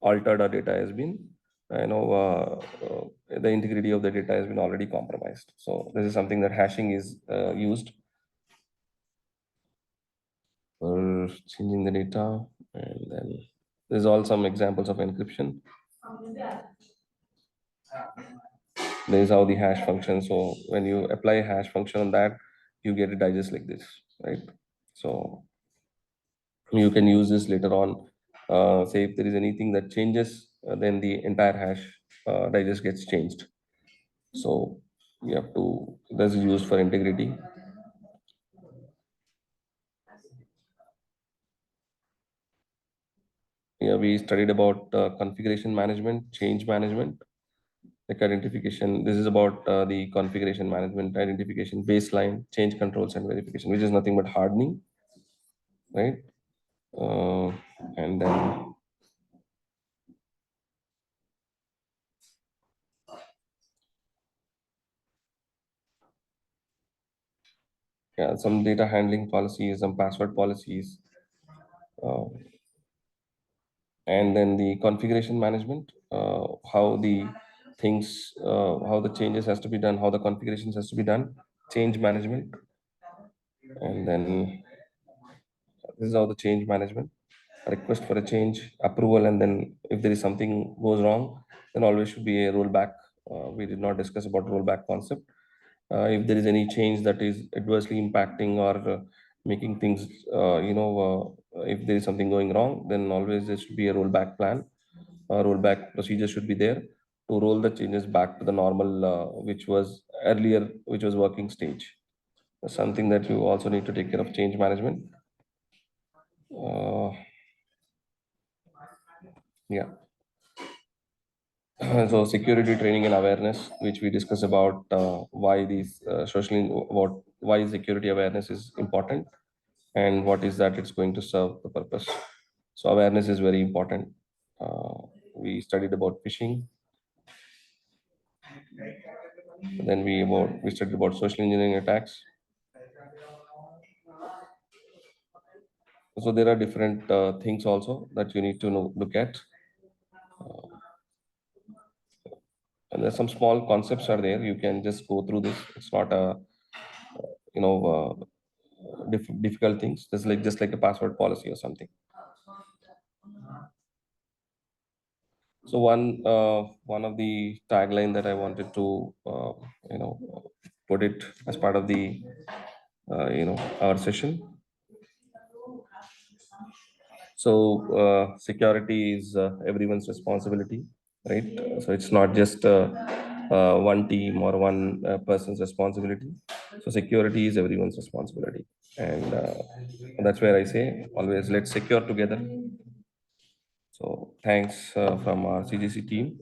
altered, or data has been the integrity of the data has been already compromised. So this is something that hashing is used for changing the data. And then there's all some examples of encryption. There is how the hash function. So when you apply a hash function on that, you get a digest like this, right? So you can use this later on. Say if there is anything that changes, then the entire hash digest gets changed. So you have to, this is used for integrity. Yeah, we studied about configuration management, change management, like identification. This is about the configuration management, identification, baseline, change controls, and verification, which is nothing but hardening, right? Uh, and then yeah, some data handling policies, some password policies, uh, and then the configuration management, how the things, how the changes has to be done, how the configurations has to be done, change management, and then this is how the change management, request for a change, approval, and then if there is something goes wrong, then always should be a rollback. We did not discuss about rollback concept. If there is any change that is adversely impacting or making things, if there is something going wrong, then always there should be a rollback plan. A rollback procedure should be there to roll the changes back to the normal, which was earlier, which was working stage. Something that you also need to take care of, change management. Uh, yeah. So security training and awareness, which we discuss about why these about why security awareness is important and what is that it's going to serve the purpose. So awareness is very important. Uh, we studied about phishing, then we studied about social engineering attacks. So there are different things also that you need to look at, and there's some small concepts are there. You can just go through this. It's not a you know difficult things. It's like just like a password policy or something. So one of the tagline that I wanted to put it as part of the our session. So security is everyone's responsibility, right? So it's not just one team or one person's responsibility. So security is everyone's responsibility, and that's where I say always let's secure together. So thanks from our CGC team.